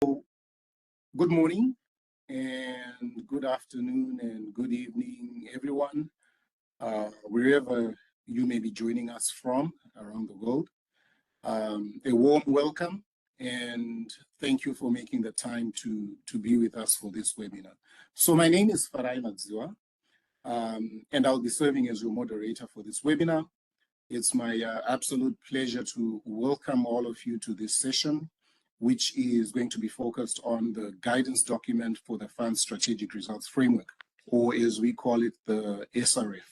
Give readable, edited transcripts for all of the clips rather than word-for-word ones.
Good morning and good afternoon and good evening, everyone, wherever you may be joining us from around the world. A warm welcome and thank you for making the time to be with us for this webinar. So my name is Farai Madziwa, and I'll be serving as your moderator for this webinar. It's my absolute pleasure to welcome all of you to this session, which is going to be focused on the guidance document for the Fund's Strategic Results Framework, or as we call it, the SRF.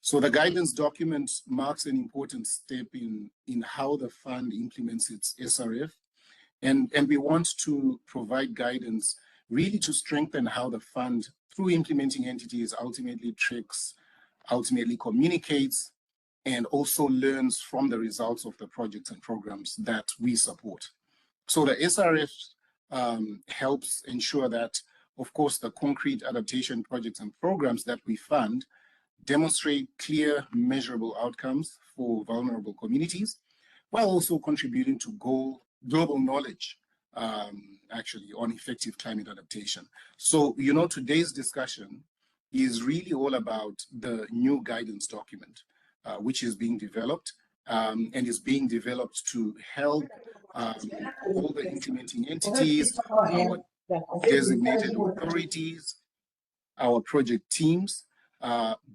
So the guidance document marks an important step in how the Fund implements its SRF, and we want to provide guidance really to strengthen how the Fund, through implementing entities, ultimately tracks, ultimately communicates, and also learns from the results of the projects and programs that we support. So the SRF helps ensure that, of course, the concrete adaptation projects and programs that we fund demonstrate clear, measurable outcomes for vulnerable communities, while also contributing to global knowledge, actually, on effective climate adaptation. So, today's discussion is really all about the new guidance document, which is being developed and is being developed to help all the implementing entities, our designated authorities, our project teams,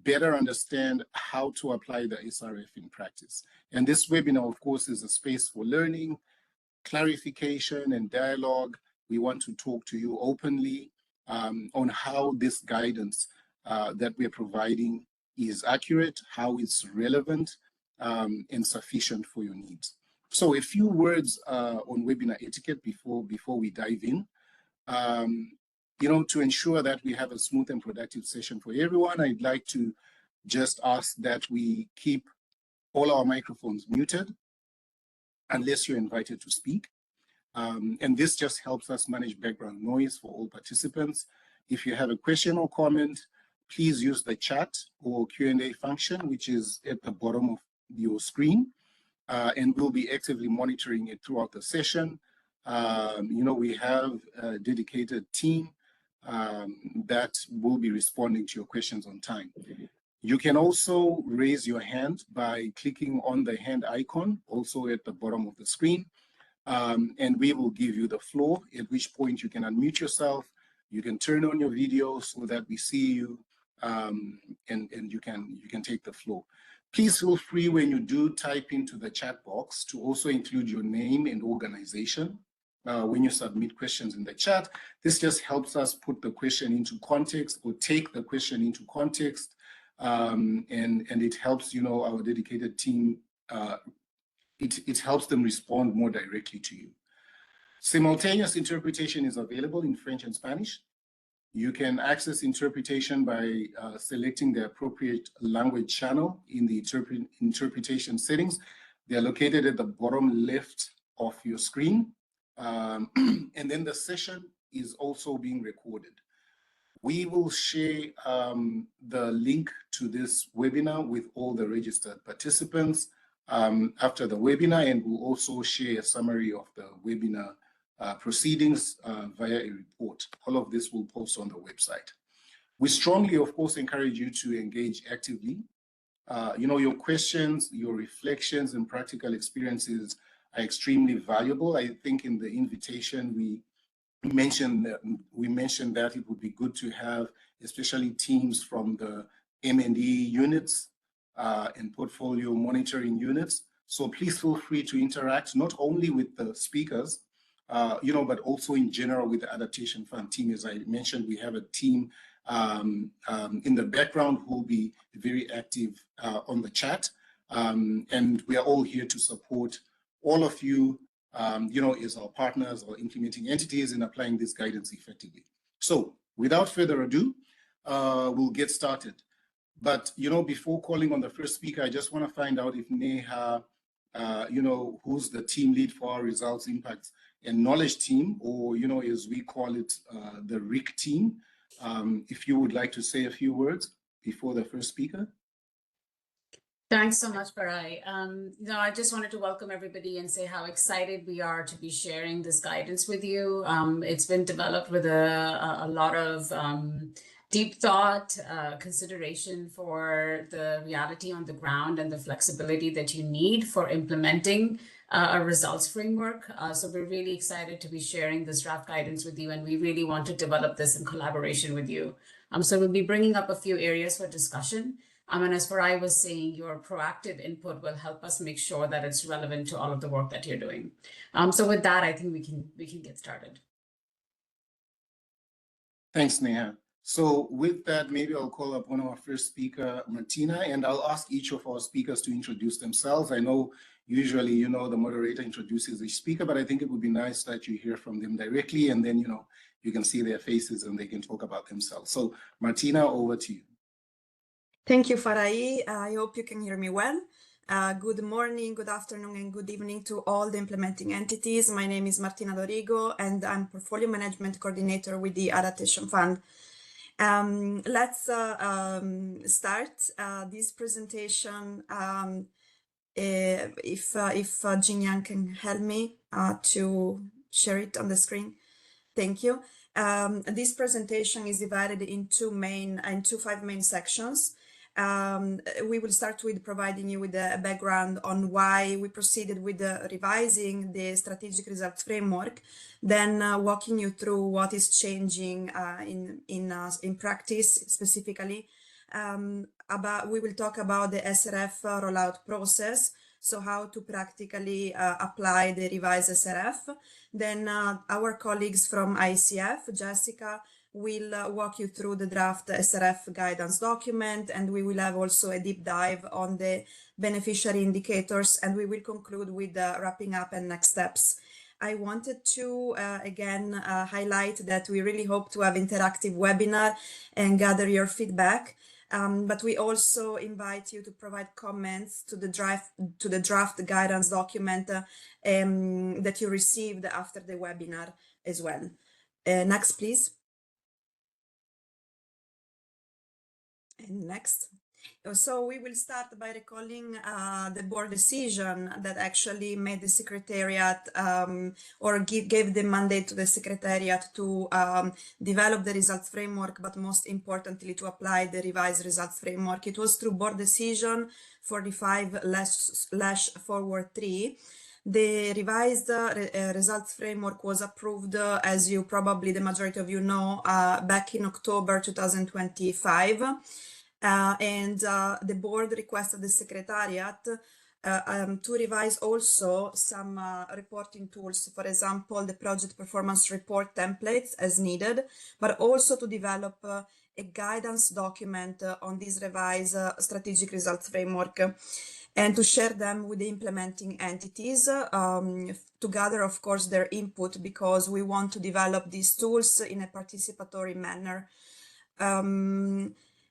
better understand how to apply the SRF in practice. And this webinar, of course, is a space for learning, clarification, and dialogue. We want to talk to you openly on how this guidance that we're providing is accurate, how it's relevant, and sufficient for your needs. So a few words on webinar etiquette before we dive in. To ensure that we have a smooth and productive session for everyone, I'd like to just ask that we keep all our microphones muted unless you're invited to speak. And this just helps us manage background noise for all participants. If you have a question or comment, please use the chat or Q&A function, which is at the bottom of your screen, and we'll be actively monitoring it throughout the session. We have a dedicated team that will be responding to your questions on time. You can also raise your hand by clicking on the hand icon, also at the bottom of the screen, and we will give you the floor, at which point you can unmute yourself, you can turn on your video so that we see you, and you can take the floor. Please feel free when you do type into the chat box to also include your name and organization when you submit questions in the chat. This just helps us put the question into context or take the question into context, and it helps our dedicated team. It helps them respond more directly to you. Simultaneous interpretation is available in French and Spanish. You can access interpretation by selecting the appropriate language channel in the interpretation settings. They're located at the bottom left of your screen. And then the session is also being recorded. We will share the link to this webinar with all the registered participants after the webinar, and we'll also share a summary of the webinar proceedings via a report. All of this will post on the website. We strongly, of course, encourage you to engage actively. Your questions, your reflections, and practical experiences are extremely valuable. I think in the invitation we mentioned that it would be good to have, especially teams from the M&E units and portfolio monitoring units. So please feel free to interact not only with the speakers, but also in general with the Adaptation Fund team. As I mentioned, we have a team in the background who will be very active on the chat, and we are all here to support all of you, as our partners or implementing entities in applying this guidance effectively. So without further ado, we'll get started. But, before calling on the first speaker, I just want to find out if Neha, who's the team lead for our results, impacts, and knowledge team, or, as we call it, the RIC team, if you would like to say a few words before the first speaker. Thanks so much, Farai. I just wanted to welcome everybody and say how excited we are to be sharing this guidance with you. It's been developed with a lot of deep thought, consideration for the reality on the ground and the flexibility that you need for implementing a results framework. So we're really excited to be sharing this draft guidance with you, and we really want to develop this in collaboration with you. So we'll be bringing up a few areas for discussion. And as Farai was saying, your proactive input will help us make sure that it's relevant to all of the work that you're doing. So with that, I think we can get started. Thanks, Neha. So with that, maybe I'll call up one of our first speaker, Martina, and I'll ask each of our speakers to introduce themselves. I know usually, the moderator introduces each speaker, but I think it would be nice that you hear from them directly, and then, you can see their faces and they can talk about themselves. So Martina, over to you. Thank you, Farai. I hope you can hear me well. Good morning, good afternoon, and good evening to all the implementing entities. My name is Martina Dorigo, and I'm Portfolio Management Coordinator with the Adaptation Fund. Let's start this presentation. If Jin Yang can help me to share it on the screen. Thank you. This presentation is divided into 5 main sections. We will start with providing you with a background on why we proceeded with revising the strategic results framework, then walking you through what is changing in practice specifically. We will talk about the SRF rollout process, so how to practically apply the revised SRF. Then our colleagues from ICF, Jessica, will walk you through the draft SRF guidance document, and we will have also a deep dive on the beneficiary indicators, and we will conclude with wrapping up and next steps. I wanted to again highlight that we really hope to have interactive webinar and gather your feedback. But we also invite you to provide comments to the draft guidance document that you received after the webinar as well. Next, please. And next. So we will start by recalling the board decision that actually made the Secretariat or gave the mandate to the Secretariat to develop the results framework, but most importantly to apply the revised results framework. It was through board decision 45/forward3. The revised results framework was approved, as you probably the majority of you know, back in October 2025. And the board requested the Secretariat to revise also some reporting tools, for example, the project performance report templates as needed, but also to develop a guidance document on this revised strategic results framework and to share them with the implementing entities to gather, of course, their input, because we want to develop these tools in a participatory manner.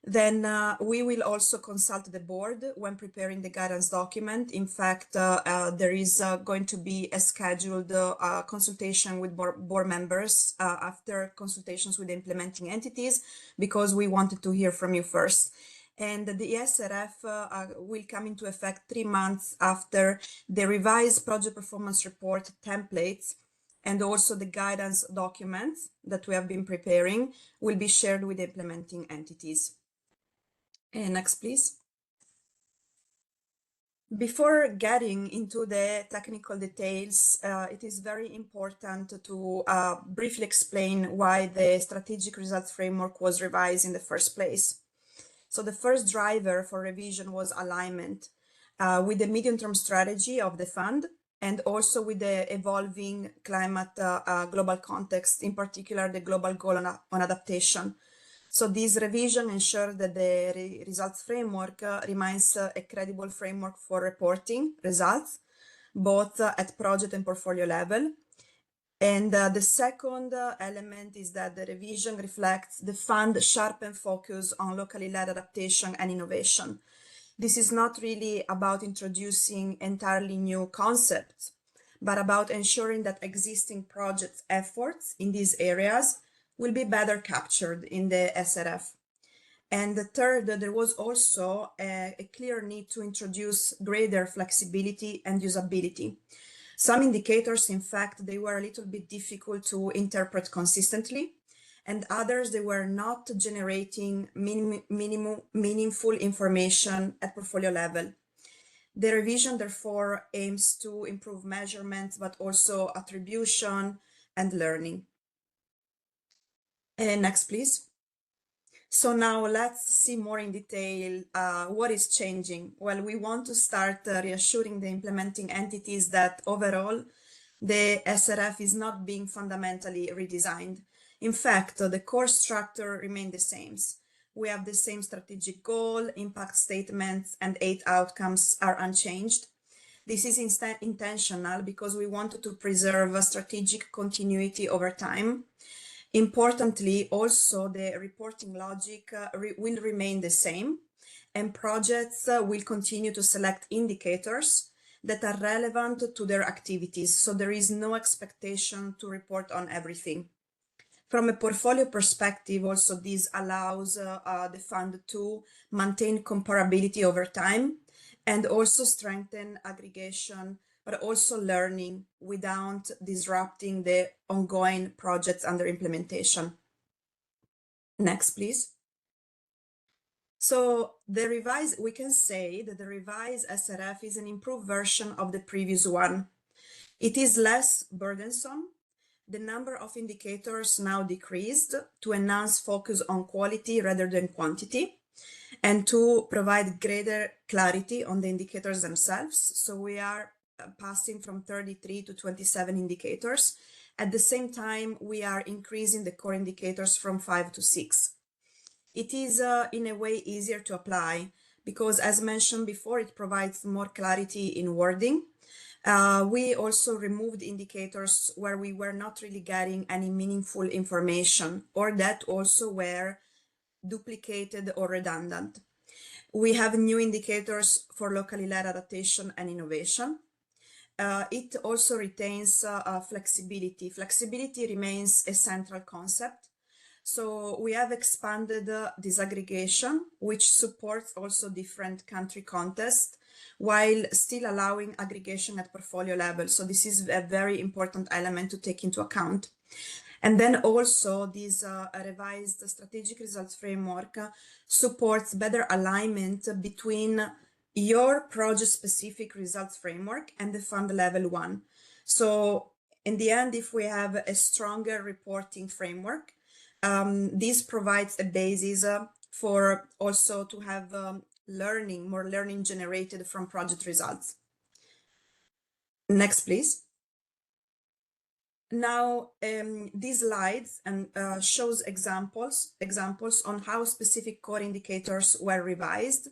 Then we will also consult the board when preparing the guidance document. In fact, there is going to be a scheduled consultation with board members after consultations with the implementing entities, because we wanted to hear from you first. And the SRF will come into effect 3 months after the revised project performance report templates, and also the guidance documents that we have been preparing will be shared with the implementing entities. And next, please. Before getting into the technical details, it is very important to briefly explain why the strategic results framework was revised in the first place. So the first driver for revision was alignment with the medium-term strategy of the fund, and also with the evolving climate global context, in particular the global goal on adaptation. So this revision ensures that the results framework remains a credible framework for reporting results, both at project and portfolio level. And the second element is that the revision reflects the fund's sharpened focus on locally led adaptation and innovation. This is not really about introducing entirely new concepts, but about ensuring that existing project efforts in these areas will be better captured in the SRF. And the third, there was also a clear need to introduce greater flexibility and usability. Some indicators, in fact, they were a little bit difficult to interpret consistently, and others, they were not generating meaningful information at portfolio level. The revision, therefore, aims to improve measurement, but also attribution and learning. Next, please. So now let's see more in detail what is changing. Well, we want to start reassuring the implementing entities that overall the SRF is not being fundamentally redesigned. In fact, the core structure remains the same. We have the same strategic goal, impact statements, and 8 outcomes are unchanged. This is intentional because we wanted to preserve a strategic continuity over time. Importantly, also the reporting logic will remain the same, and projects will continue to select indicators that are relevant to their activities. So there is no expectation to report on everything. From a portfolio perspective, also this allows the fund to maintain comparability over time and also strengthen aggregation, but also learning without disrupting the ongoing projects under implementation. Next, please. So we can say that the revised SRF is an improved version of the previous one. It is less burdensome. The number of indicators now decreased to enhance focus on quality rather than quantity, and to provide greater clarity on the indicators themselves. So we are passing from 33 to 27 indicators. At the same time, we are increasing the core indicators from 5 to 6. It is in a way easier to apply because, as mentioned before, it provides more clarity in wording. We also removed indicators where we were not really getting any meaningful information, or that also were duplicated or redundant. We have new indicators for locally led adaptation and innovation. It also retains flexibility. Flexibility remains a central concept. So we have expanded disaggregation, which supports also different country contexts, while still allowing aggregation at portfolio level. So this is a very important element to take into account. And then also this revised strategic results framework supports better alignment between your project-specific results framework and the fund level one. So in the end, if we have a stronger reporting framework, this provides a basis for also to have more learning generated from project results. Next, please. Now, these slides shows examples on how specific core indicators were revised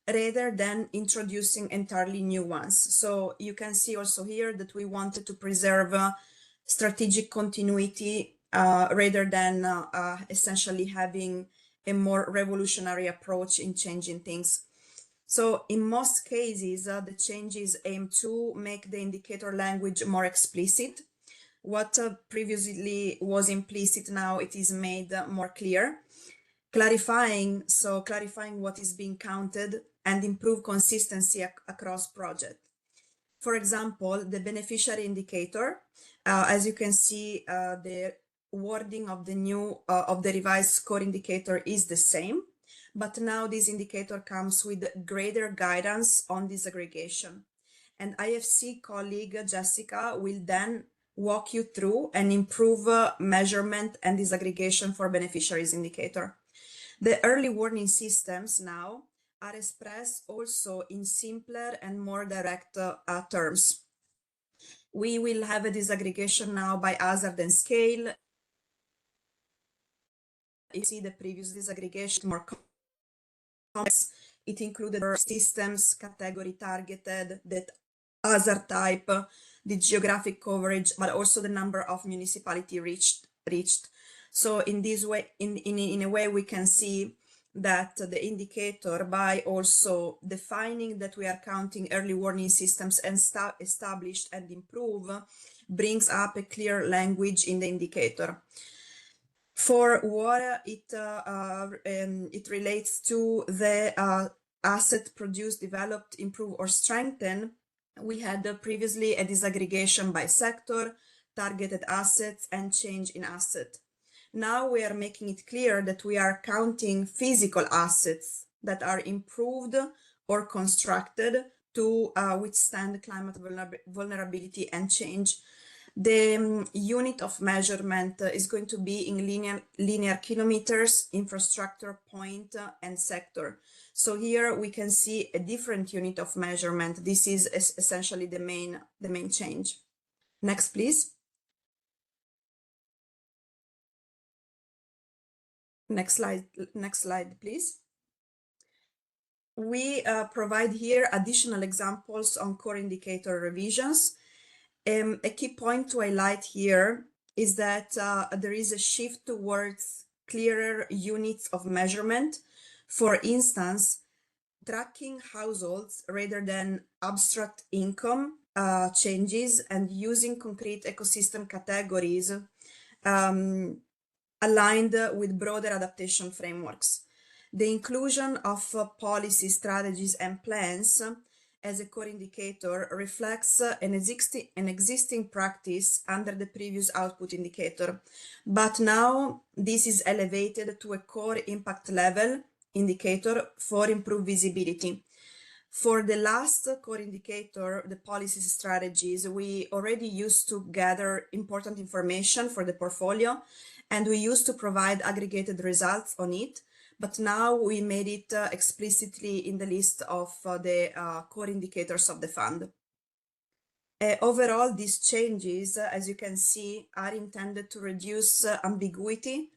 rather than introducing entirely new ones. So you can see also here that we wanted to preserve strategic continuity rather than essentially having a more revolutionary approach in changing things. So in most cases, the changes aim to make the indicator language more explicit. What previously was implicit, now it is made more clear. Clarifying what is being counted and improve consistency across projects. For example, the beneficiary indicator, as you can see, the wording of the revised score indicator is the same, but now this indicator comes with greater guidance on disaggregation. And IFC colleague Jessica will then walk you through and improve measurement and disaggregation for beneficiaries indicator. The early warning systems now are expressed also in simpler and more direct terms. We will have a disaggregation now by hazard and scale. You see the previous disaggregation more complex. It included systems, category targeted, that hazard type, the geographic coverage, but also the number of municipality reached. So in this way, in a way, we can see that the indicator, by also defining that we are counting early warning systems and established and improve, brings up a clear language in the indicator. For water, it relates to the asset produced, developed, improve, or strengthen. We had previously a disaggregation by sector, targeted assets, and change in asset. Now we are making it clear that we are counting physical assets that are improved or constructed to withstand climate vulnerability and change. The unit of measurement is going to be in linear kilometers, infrastructure, point, and sector. So here we can see a different unit of measurement. This is essentially the main change. Next, please. Next slide, please. We provide here additional examples on core indicator revisions. A key point to highlight here is that there is a shift towards clearer units of measurement. For instance, tracking households rather than abstract income changes and using concrete ecosystem categories aligned with broader adaptation frameworks. The inclusion of policy, strategies, and plans as a core indicator reflects an existing practice under the previous output indicator, but now this is elevated to a core impact level indicator for improved visibility. For the last core indicator, the policies strategies, we already used to gather important information for the portfolio, and we used to provide aggregated results on it. But now we made it explicitly in the list of the core indicators of the fund. Overall, these changes, as you can see, are intended to reduce ambiguity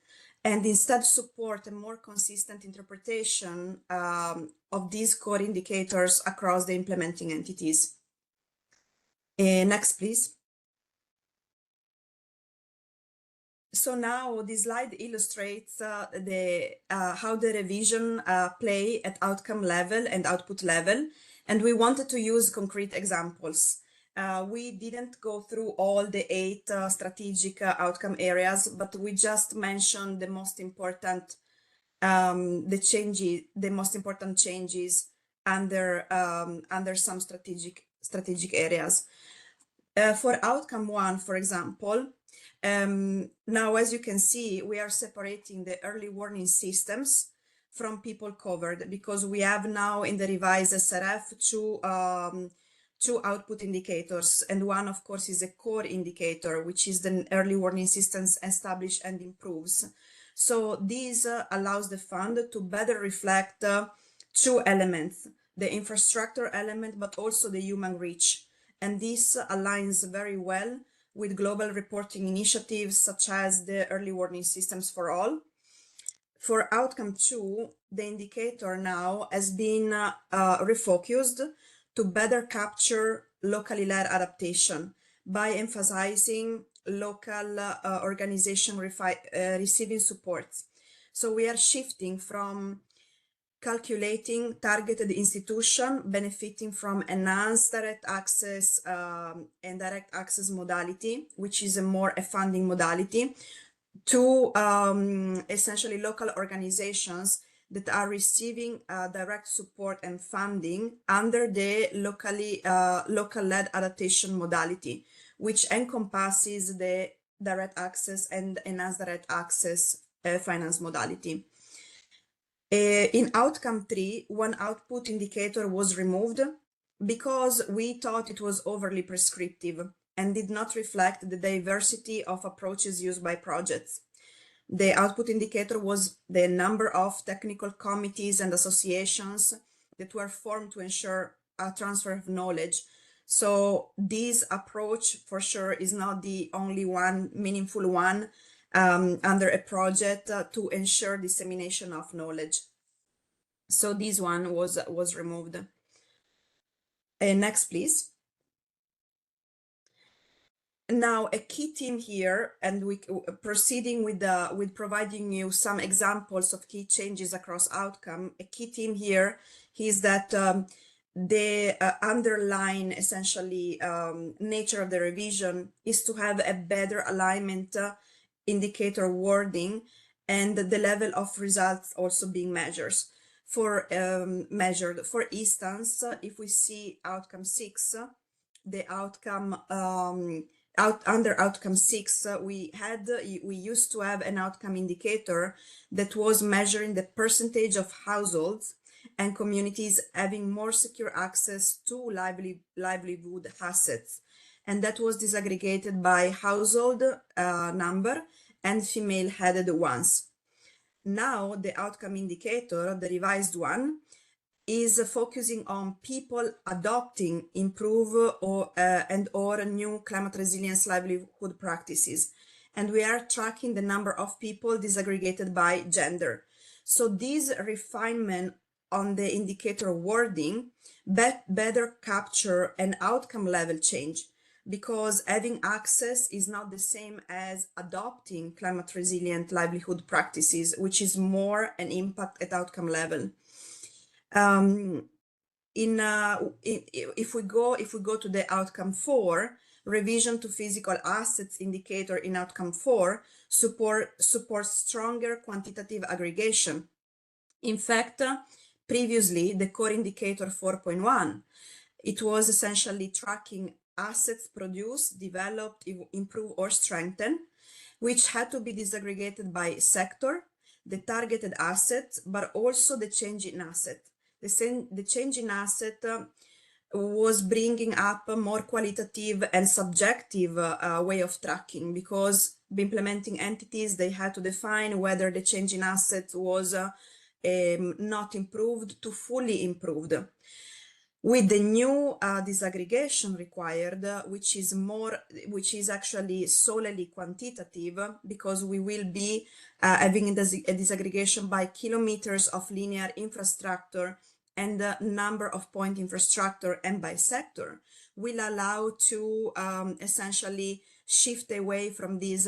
and instead support a more consistent interpretation of these core indicators across the implementing entities. Next, please. So now this slide illustrates how the revision play at outcome level and output level, and we wanted to use concrete examples. We didn't go through all the 8 strategic outcome areas, but we just mentioned the most important changes under some strategic areas. For outcome 1, for example, now, as you can see, we are separating the early warning systems from people covered because we have now in the revised SRF two output indicators, and one, of course, is a core indicator, which is the early warning systems established and improves. So this allows the fund to better reflect 2 elements, the infrastructure element, but also the human reach. And this aligns very well with global reporting initiatives such as the early warning systems for all. For outcome 2, the indicator now has been refocused to better capture locally led adaptation by emphasizing local organization receiving support. So we are shifting from calculating targeted institution benefiting from enhanced direct access and direct access modality, which is a funding modality, to essentially local organizations that are receiving direct support and funding under the local-led adaptation modality, which encompasses the direct access and enhanced direct access finance modality. In outcome 3, one output indicator was removed because we thought it was overly prescriptive and did not reflect the diversity of approaches used by projects. The output indicator was the number of technical committees and associations that were formed to ensure a transfer of knowledge. So this approach for sure is not the only one, meaningful one, under a project to ensure dissemination of knowledge. So this one was removed. Next, please. Now, a key theme here, and we proceeding with providing you some examples of key changes across outcome. A key theme here is that the underlying essentially nature of the revision is to have a better alignment indicator wording and the level of results also being measured. For instance, if we see outcome 6, the outcome under outcome 6, we used to have an outcome indicator that was measuring the percentage of households and communities having more secure access to livelihood assets, and that was disaggregated by household number and female-headed ones. Now the outcome indicator, the revised one, is focusing on people adopting, improve, or new climate resilience livelihood practices. And we are tracking the number of people disaggregated by gender. So this refinement on the indicator wording better capture an outcome level change, because having access is not the same as adopting climate resilient livelihood practices, which is more an impact at outcome level. If we go to the outcome 4, revision to physical assets indicator in outcome 4 supports stronger quantitative aggregation. In fact, previously the core indicator 4.1, it was essentially tracking assets produced, developed, improved, or strengthened, which had to be disaggregated by sector, the targeted asset, but also the change in asset. The change in asset was bringing up a more qualitative and subjective way of tracking, because the implementing entities, they had to define whether the change in asset was not improved to fully improved. With the new disaggregation required, which is actually solely quantitative, because we will be having a disaggregation by kilometers of linear infrastructure and the number of point infrastructure and by sector, will allow to essentially shift away from this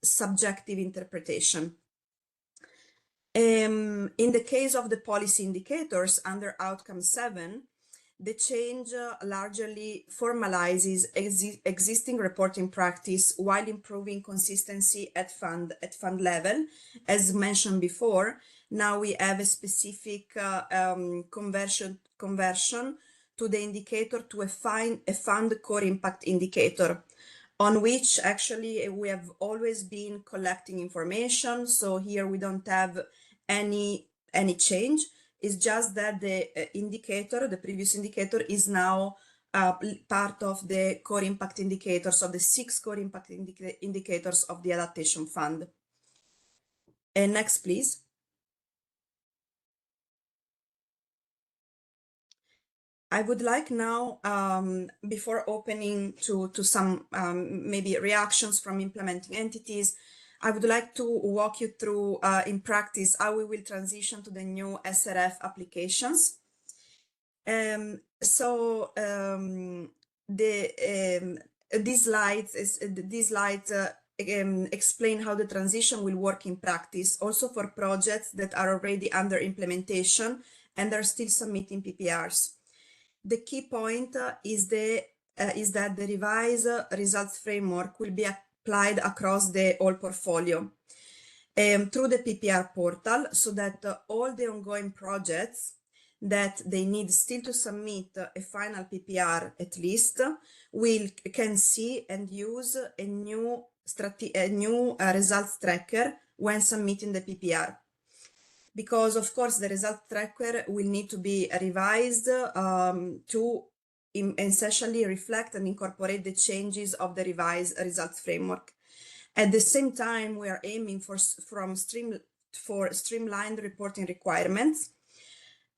subjective interpretation. In the case of the policy indicators under outcome 7, the change largely formalizes existing reporting practice while improving consistency at fund level. As mentioned before, now we have a specific conversion to the indicator to a fund core impact indicator, on which actually we have always been collecting information. So here we don't have any change. It's just that the indicator, the previous indicator, is now part of the core impact indicators, of the 6 core impact indicators of the adaptation fund. And next, please. I would like now, before opening to some maybe reactions from implementing entities, I would like to walk you through in practice how we will transition to the new SRF applications. These slides explain how the transition will work in practice, also for projects that are already under implementation and are still submitting PPRs. The key point is that the revised results framework will be applied across the whole portfolio through the PPR portal, so that all the ongoing projects that they need still to submit a final PPR at least can see and use a new results tracker when submitting the PPR. Because of course the result tracker will need to be revised to essentially reflect and incorporate the changes of the revised results framework. At the same time, we are aiming for streamlined reporting requirements,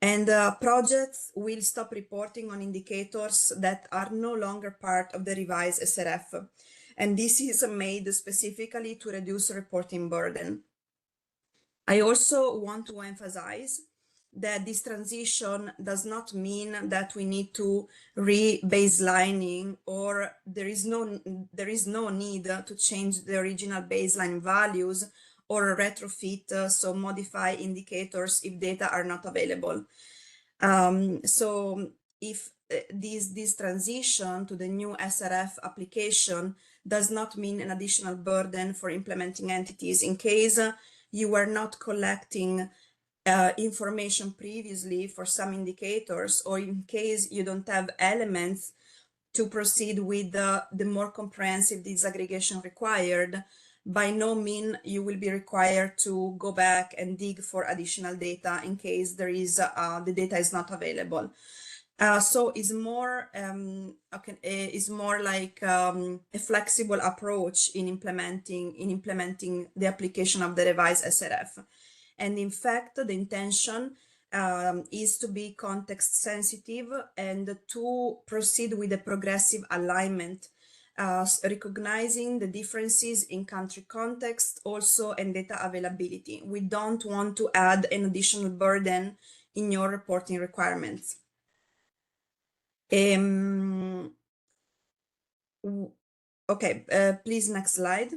and projects will stop reporting on indicators that are no longer part of the revised SRF. And this is made specifically to reduce reporting burden. I also want to emphasize that this transition does not mean that we need to re-baselining, or there is no need to change the original baseline values or retrofit, so modify indicators if data are not available. So if this transition to the new SRF application does not mean an additional burden for implementing entities. In case you were not collecting information previously for some indicators, or in case you don't have elements to proceed with the more comprehensive disaggregation required, by no means you will be required to go back and dig for additional data in case there is the data is not available. So it's more is more like a flexible approach in implementing the application of the revised SRF. And in fact, the intention is to be context sensitive and to proceed with a progressive alignment, recognizing the differences in country context also and data availability. We don't want to add an additional burden in your reporting requirements. Okay, please, next slide.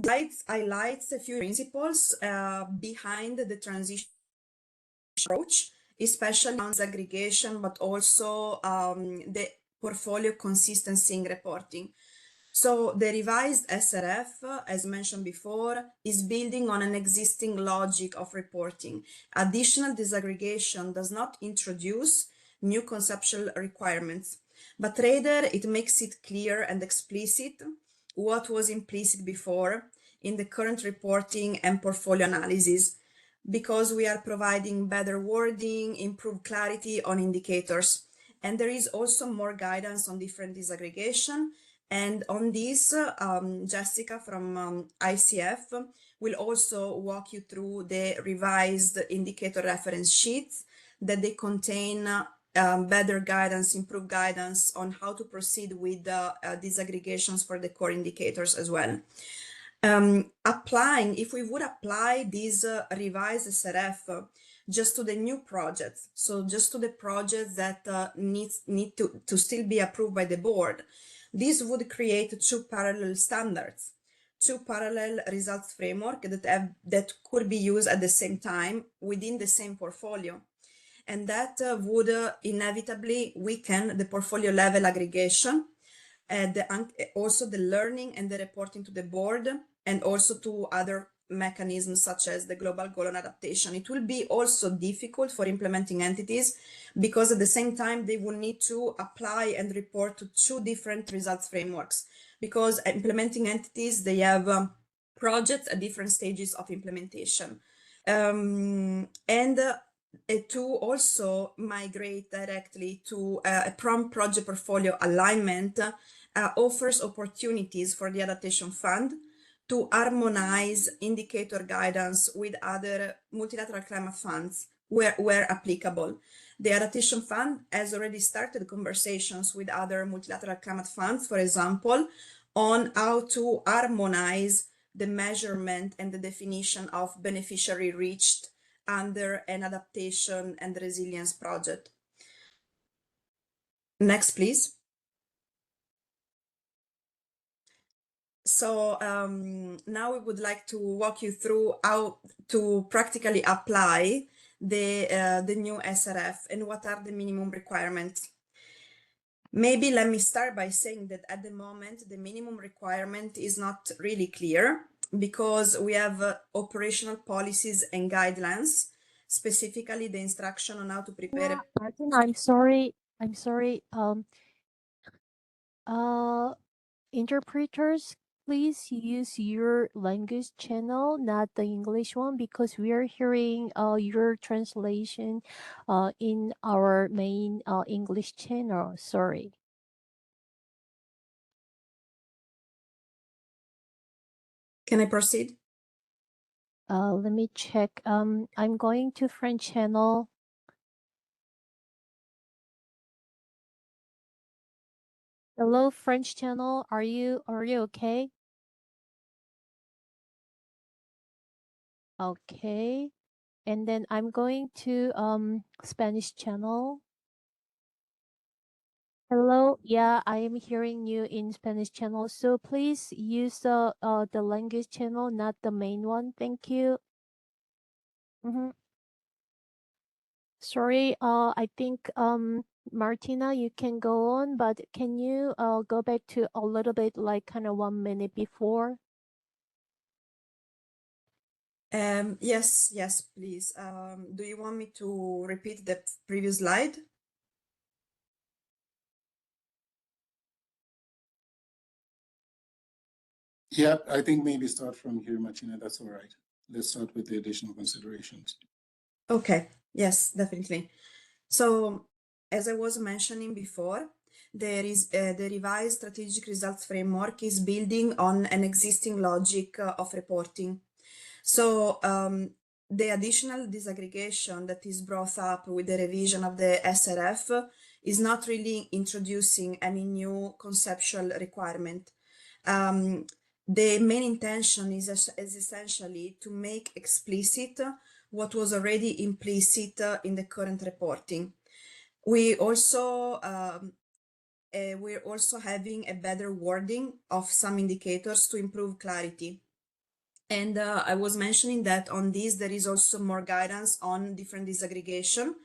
Slides highlights a few principles behind the transition approach, especially on disaggregation, but also the portfolio consistency in reporting. So the revised SRF, as mentioned before, is building on an existing logic of reporting. Additional disaggregation does not introduce new conceptual requirements, but rather it makes it clear and explicit what was implicit before in the current reporting and portfolio analysis, because we are providing better wording, improved clarity on indicators. And there is also more guidance on different disaggregation. And on this, Jessica from ICF will also walk you through the revised indicator reference sheets that they contain better guidance, improved guidance on how to proceed with these aggregations for the core indicators as well. If we would apply this revised SRF just to the new projects, so just to the projects that need to still be approved by the board, this would create two parallel standards, two parallel results framework that could be used at the same time within the same portfolio. And that would inevitably weaken the portfolio level aggregation, also the learning and the reporting to the board, and also to other mechanisms such as the global goal on adaptation. It will be also difficult for implementing entities because at the same time they will need to apply and report to two different results frameworks, because implementing entities, they have projects at different stages of implementation. To also migrate directly to a prompt project portfolio alignment offers opportunities for the adaptation fund to harmonize indicator guidance with other multilateral climate funds where applicable. The Adaptation Fund has already started conversations with other multilateral climate funds, for example, on how to harmonize the measurement and the definition of beneficiary reached under an adaptation and resilience project. Next, please. So now we would like to walk you through how to practically apply the new SRF and what are the minimum requirements. Maybe let me start by saying that at the moment, the minimum requirement is not really clear because we have operational policies and guidelines, specifically the instruction on how to prepare. Martin, I'm sorry. Interpreters, please use your language channel, not the English one, because we are hearing your translation in our main English channel. Sorry. Can I proceed? Let me check. I'm going to French channel. Hello, French channel. Are you okay? Okay. And then I'm going to Spanish channel. Hello. Yeah, I am hearing you in Spanish channel. So please use the language channel, not the main one. Thank you. Sorry, I think Martina, you can go on, but can you go back to a little bit, like kind of 1 minute before? Yes, please. Do you want me to repeat the previous slide? Yeah, I think maybe start from here, Martina. That's all right. Let's start with the additional considerations. Okay, yes, definitely. So, as I was mentioning before, there is the revised strategic results framework is building on an existing logic of reporting. So, the additional disaggregation that is brought up with the revision of the SRF is not really introducing any new conceptual requirement. The main intention is essentially to make explicit what was already implicit in the current reporting. We're also having a better wording of some indicators to improve clarity. And I was mentioning that on this, there is also more guidance on different disaggregation.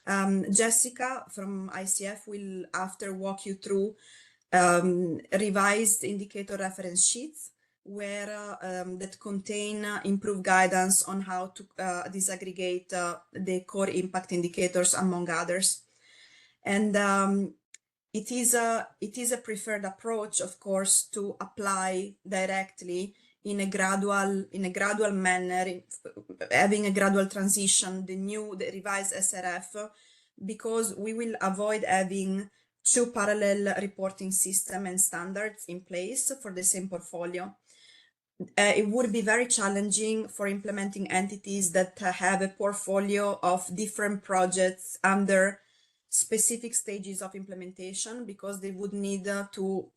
Jessica from ICF will after walk you through revised indicator reference sheets where that contain improved guidance on how to disaggregate the core impact indicators, among others. And it is a preferred approach, of course, to apply directly in a gradual manner, having a gradual transition, the revised SRF, because we will avoid having two parallel reporting system and standards in place for the same portfolio. It would be very challenging for implementing entities that have a portfolio of different projects under specific stages of implementation, because they would need to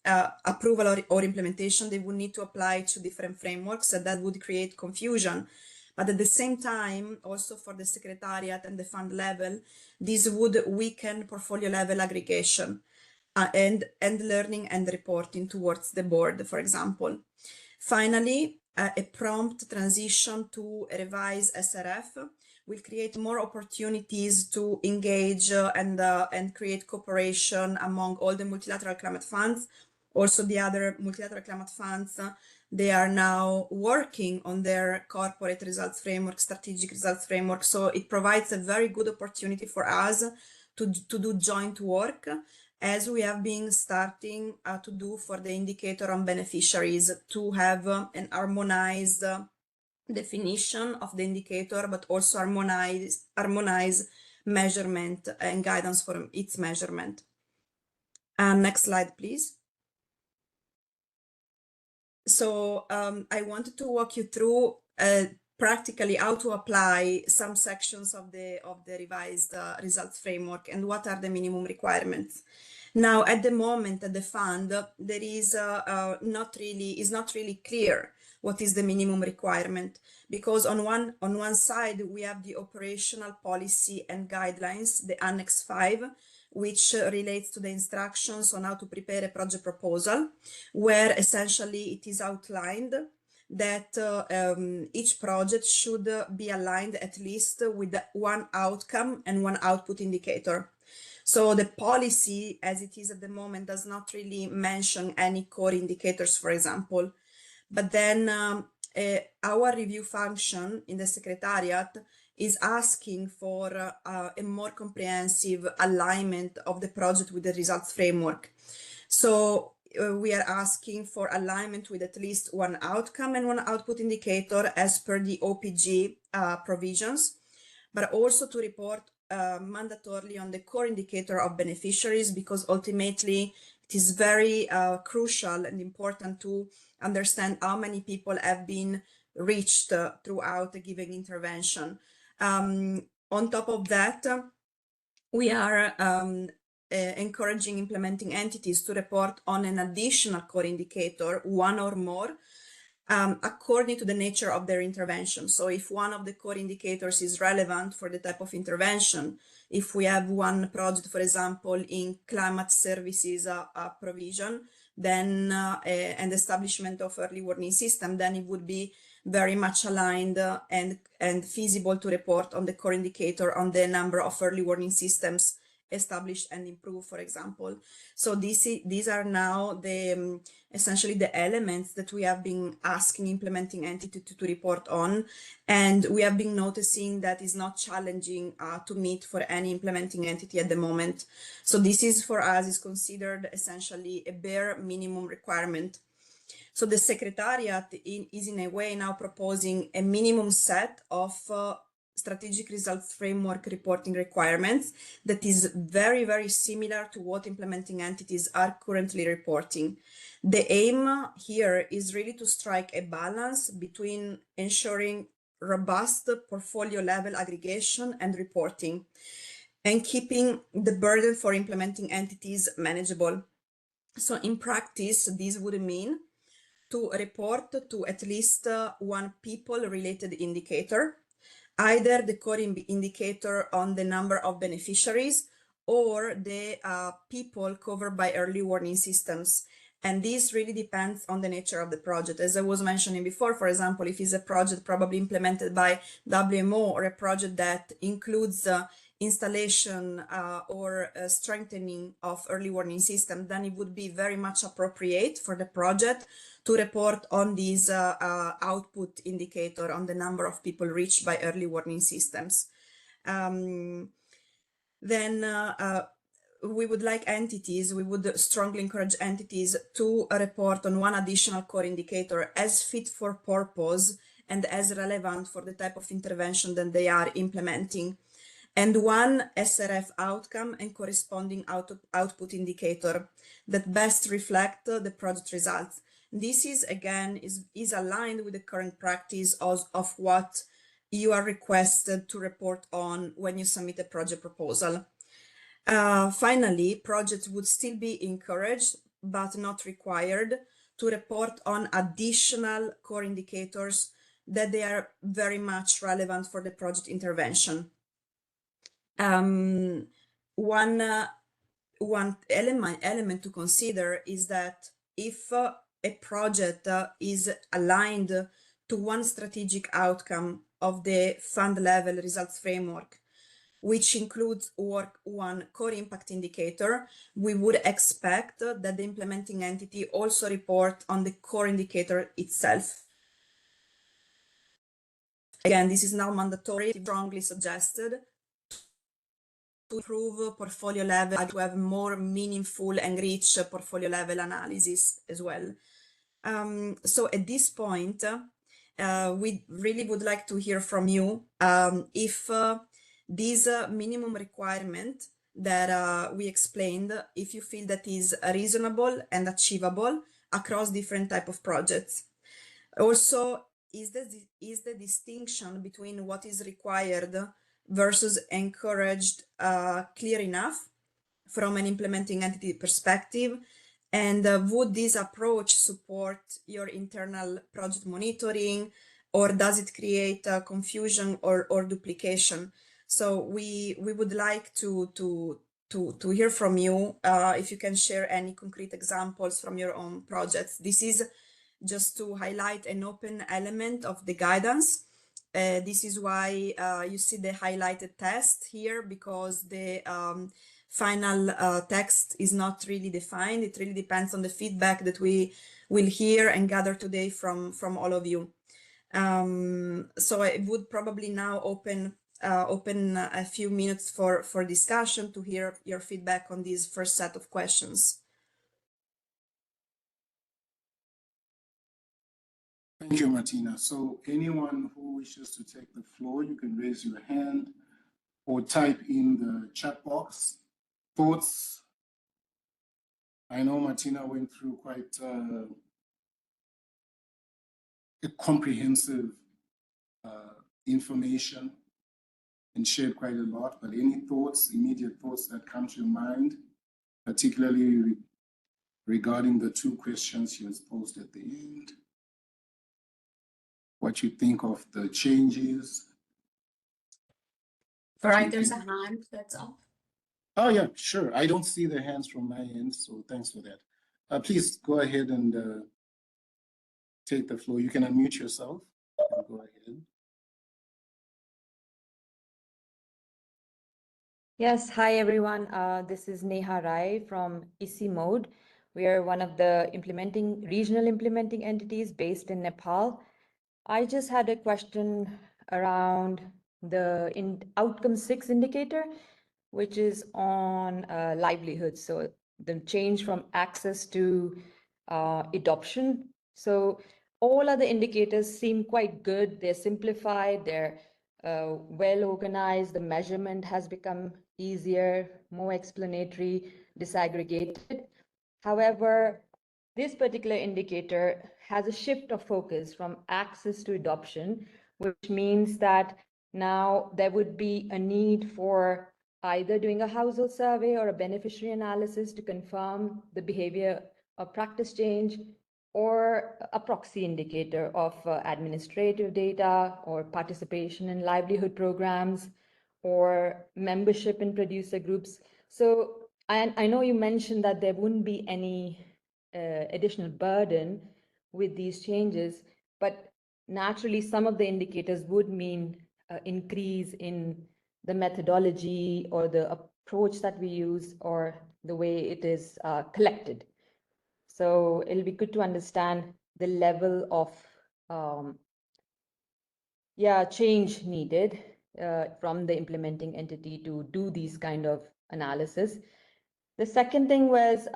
approval or implementation, they would need to apply to different frameworks, and that would create confusion. But at the same time, also for the secretariat and the fund level, this would weaken portfolio level aggregation and learning and reporting towards the board, for example. Finally, a prompt transition to a revised SRF will create more opportunities to engage and create cooperation among all the multilateral climate funds. Also, the other multilateral climate funds, they are now working on their corporate results framework, strategic results framework. So it provides a very good opportunity for us to do joint work, as we have been starting to do for the indicator on beneficiaries, to have an harmonized definition of the indicator, but also harmonize measurement and guidance for its measurement. Next slide, please. So I wanted to walk you through practically how to apply some sections of the revised results framework and what are the minimum requirements. Now, at the moment at the fund, there is not really clear what is the minimum requirement, because on one side we have the operational policy and guidelines, the Annex 5, which relates to the instructions on how to prepare a project proposal, where essentially it is outlined that each project should be aligned at least with one outcome and one output indicator. So the policy, as it is at the moment, does not really mention any core indicators, for example. But then our review function in the Secretariat is asking for a more comprehensive alignment of the project with the results framework. So we are asking for alignment with at least one outcome and one output indicator as per the OPG provisions, but also to report mandatorily on the core indicator of beneficiaries, because ultimately it is very crucial and important to understand how many people have been reached throughout a given intervention. On top of that, we are encouraging implementing entities to report on an additional core indicator, one or more, according to the nature of their intervention. So if one of the core indicators is relevant for the type of intervention, if we have one project, for example, in climate services provision, then and establishment of early warning system, then it would be very much aligned and feasible to report on the core indicator on the number of early warning systems establish and improve, for example. So these are now the essentially the elements that we have been asking implementing entity to report on, and we have been noticing that is not challenging to meet for any implementing entity at the moment. So this is for us is considered essentially a bare minimum requirement. So the Secretariat is in a way now proposing a minimum set of strategic results framework reporting requirements that is very, very similar to what implementing entities are currently reporting. The aim here is really to strike a balance between ensuring robust portfolio level aggregation and reporting and keeping the burden for implementing entities manageable. So in practice, this would mean to report to at least one people-related indicator, either the core indicator on the number of beneficiaries or the people covered by early warning systems. And this really depends on the nature of the project. As I was mentioning before, for example, if it's a project probably implemented by WMO or a project that includes installation or strengthening of early warning system, then it would be very much appropriate for the project to report on these output indicator on the number of people reached by early warning systems. Then we would like entities, we would strongly encourage entities to report on one additional core indicator as fit for purpose and as relevant for the type of intervention that they are implementing, and one SRF outcome and corresponding output indicator that best reflect the project results. This is again is aligned with the current practice of what you are requested to report on when you submit a project proposal. Finally, projects would still be encouraged but not required to report on additional core indicators that they are very much relevant for the project intervention. One element to consider is that if a project is aligned to one strategic outcome of the fund level results framework, which includes one core impact indicator, we would expect that the implementing entity also report on the core indicator itself. Again, this is now mandatory, strongly suggested to improve portfolio level, to have more meaningful and rich portfolio level analysis as well. So at this point, we really would like to hear from you if this minimum requirement that we explained, if you feel that is reasonable and achievable across different type of projects. Also, is the distinction between what is required versus encouraged clear enough from an implementing entity perspective? And would this approach support your internal project monitoring, or does it create confusion or duplication? So we would like to hear from you if you can share any concrete examples from your own projects. This is just to highlight an open element of the guidance. This is why you see the highlighted test here, because the final text is not really defined. It really depends on the feedback that we will hear and gather today from all of you. So I would probably now open a few minutes for discussion to hear your feedback on this first set of questions. Thank you, Martina. So anyone who wishes to take the floor, you can raise your hand or type in the chat box. Thoughts? I know Martina went through quite a comprehensive information and shared quite a lot, but any thoughts, immediate thoughts that come to your mind, particularly regarding the two questions she has posed at the end? What you think of the changes? Right, there's a hand that's up. Oh yeah, sure. I don't see the hands from my end, so thanks for that. Please go ahead and take the floor. You can unmute yourself. Go ahead. Yes, hi everyone. This is Neha Rai from ISI Mode. We are one of the regional implementing entities based in Nepal. I just had a question around the outcome 6 indicator, which is on livelihood. So the change from access to adoption. So all other indicators seem quite good. They're simplified, they're well organized, the measurement has become easier, more explanatory, disaggregated. However, this particular indicator has a shift of focus from access to adoption, which means that now there would be a need for either doing a household survey or a beneficiary analysis to confirm the behavior of practice change, or a proxy indicator of administrative data or participation in livelihood programs or membership in producer groups. So I know you mentioned that there wouldn't be any additional burden with these changes, but naturally some of the indicators would mean increase in the methodology or the approach that we use or the way it is collected. So it'll be good to understand the level of change needed from the implementing entity to do these kind of analysis. The second thing was,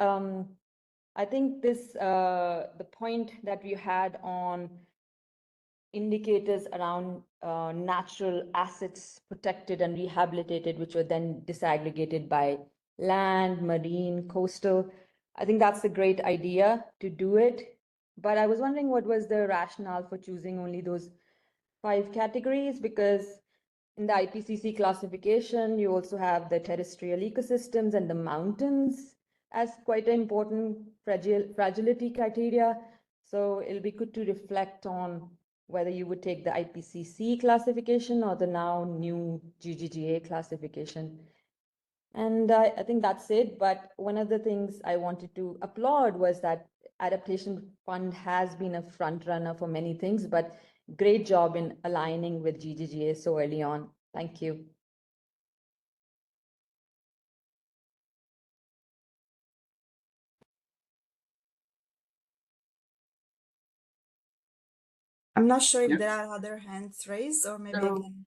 I think this the point that we had on indicators around natural assets protected and rehabilitated, which were then disaggregated by land, marine, coastal. I think that's a great idea to do it. But I was wondering what was the rationale for choosing only those 5 categories, because in the IPCC classification, you also have the terrestrial ecosystems and the mountains as quite an important fragility criteria. So it'll be good to reflect on whether you would take the IPCC classification or the now new GGGA classification. And I think that's it. But one of the things I wanted to applaud was that Adaptation Fund has been a front runner for many things, but great job in aligning with GGGA so early on. Thank you. I'm not sure if Yeah. there are other hands raised, or maybe I No. can.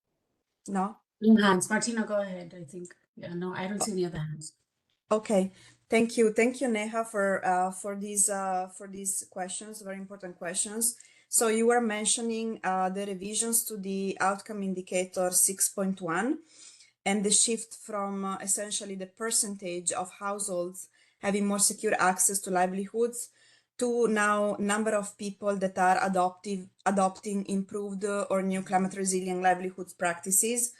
No? Hands. Martina, go ahead, I think. Yeah, no, I don't see any other hands. Okay. Thank you, Neha, for these questions, very important questions. So you were mentioning the revisions to the outcome indicator 6.1 and the shift from essentially the percentage of households having more secure access to livelihoods to now number of people that are adopting improved or new climate resilient livelihoods practices.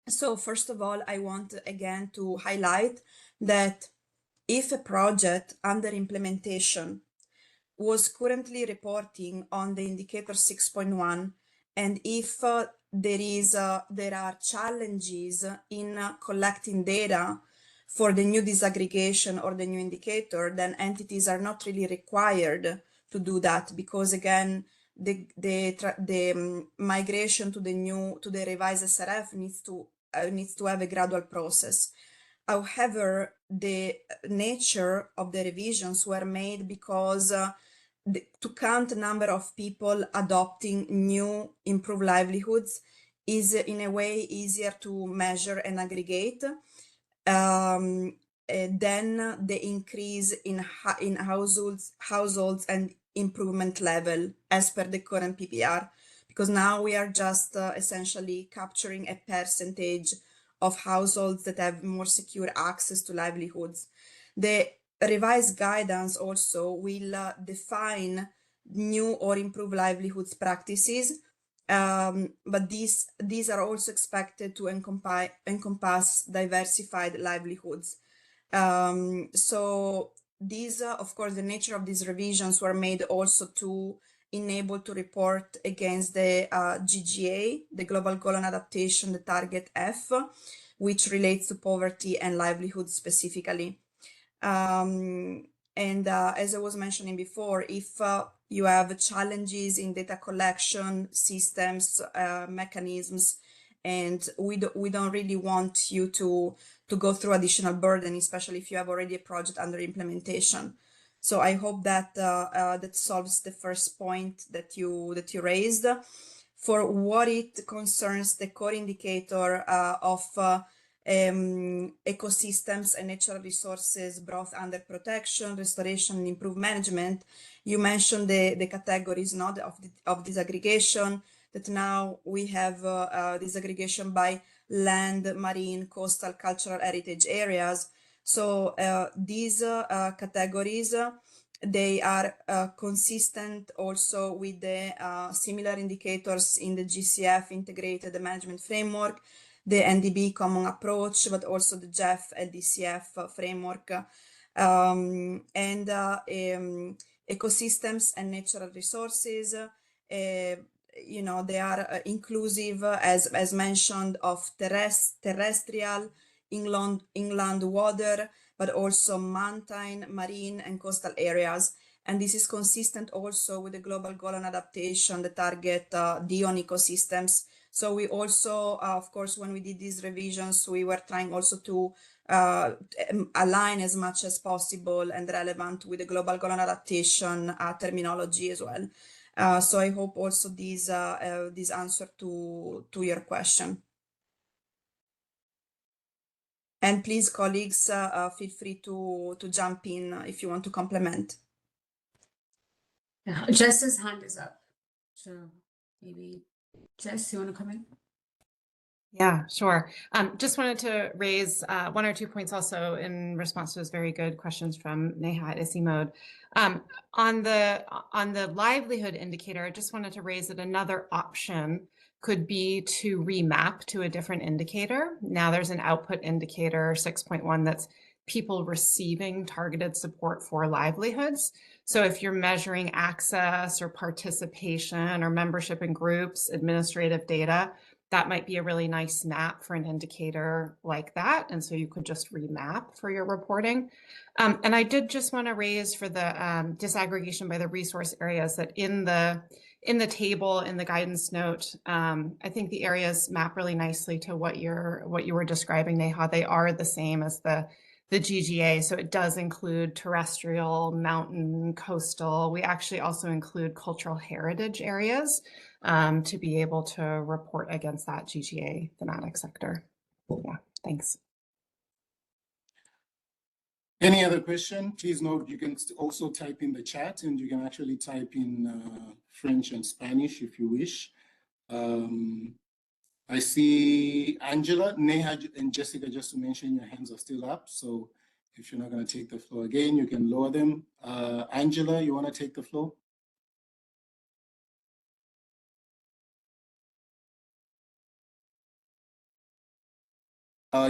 So first of all, I want again to highlight that if a project under implementation was currently reporting on the indicator 6.1, and if there are challenges in collecting data for the new disaggregation or the new indicator, then entities are not really required to do that, because again, the migration to the revised SRF needs to have a gradual process. However, the nature of the revisions were made because to count the number of people adopting new improved livelihoods is in a way easier to measure and aggregate than the increase in households and improvement level as per the current PPR, because now we are just essentially capturing a percentage of households that have more secure access to livelihoods. The revised guidance also will define new or improved livelihoods practices, but these are also expected to encompass diversified livelihoods. So these, of course, the nature of these revisions were made also to enable to report against the GGA, the Global Goal on Adaptation, the Target F, which relates to poverty and livelihood specifically. And as I was mentioning before, if you have challenges in data collection systems, mechanisms, and we don't really want you to go through additional burden, especially if you have already a project under implementation. So I hope that that solves the first point that you raised. For what it concerns the core indicator of ecosystems and natural resources brought under protection, restoration, and improved management, you mentioned the categories, not of disaggregation, that now we have disaggregation by land, marine, coastal, cultural heritage areas. So these categories, they are consistent also with the similar indicators in the GCF integrated management framework, the NDB common approach, but also the GEF and DCF framework. Ecosystems and natural resources, you know, they are inclusive, as mentioned, of terrestrial, inland water, but also mountain, marine, and coastal areas. And this is consistent also with the global goal on adaptation, the target D on ecosystems. So we also, of course, when we did these revisions, we were trying also to align as much as possible and relevant with the global goal on adaptation terminology as well. So I hope also this answer to your question. And please, colleagues, feel free to jump in if you want to complement. Yeah, Jess's hand is up. So maybe Jess, you want to come in? Yeah, sure. Just wanted to raise 1 or 2 points also in response to those very good questions from Neha at ICIMOD. On the livelihood indicator, I just wanted to raise that another option could be to remap to a different indicator. Now there's an output indicator 6.1 that's people receiving targeted support for livelihoods. So if you're measuring access or participation or membership in groups, administrative data, that might be a really nice map for an indicator like that. And so you could just remap for your reporting. And I did just want to raise for the disaggregation by the resource areas that in the table, in the guidance note, I think the areas map really nicely to what you were describing, Neha. They are the same as the GGA. So it does include terrestrial, mountain, coastal. We actually also include cultural heritage areas to be able to report against that GGA thematic sector. Yeah, thanks. Any other question? Please note you can also type in the chat, and you can actually type in French and Spanish if you wish. I see Angela, Neha, and Jessica, just to mention, your hands are still up. So if you're not going to take the floor again, you can lower them. Angela, you want to take the floor?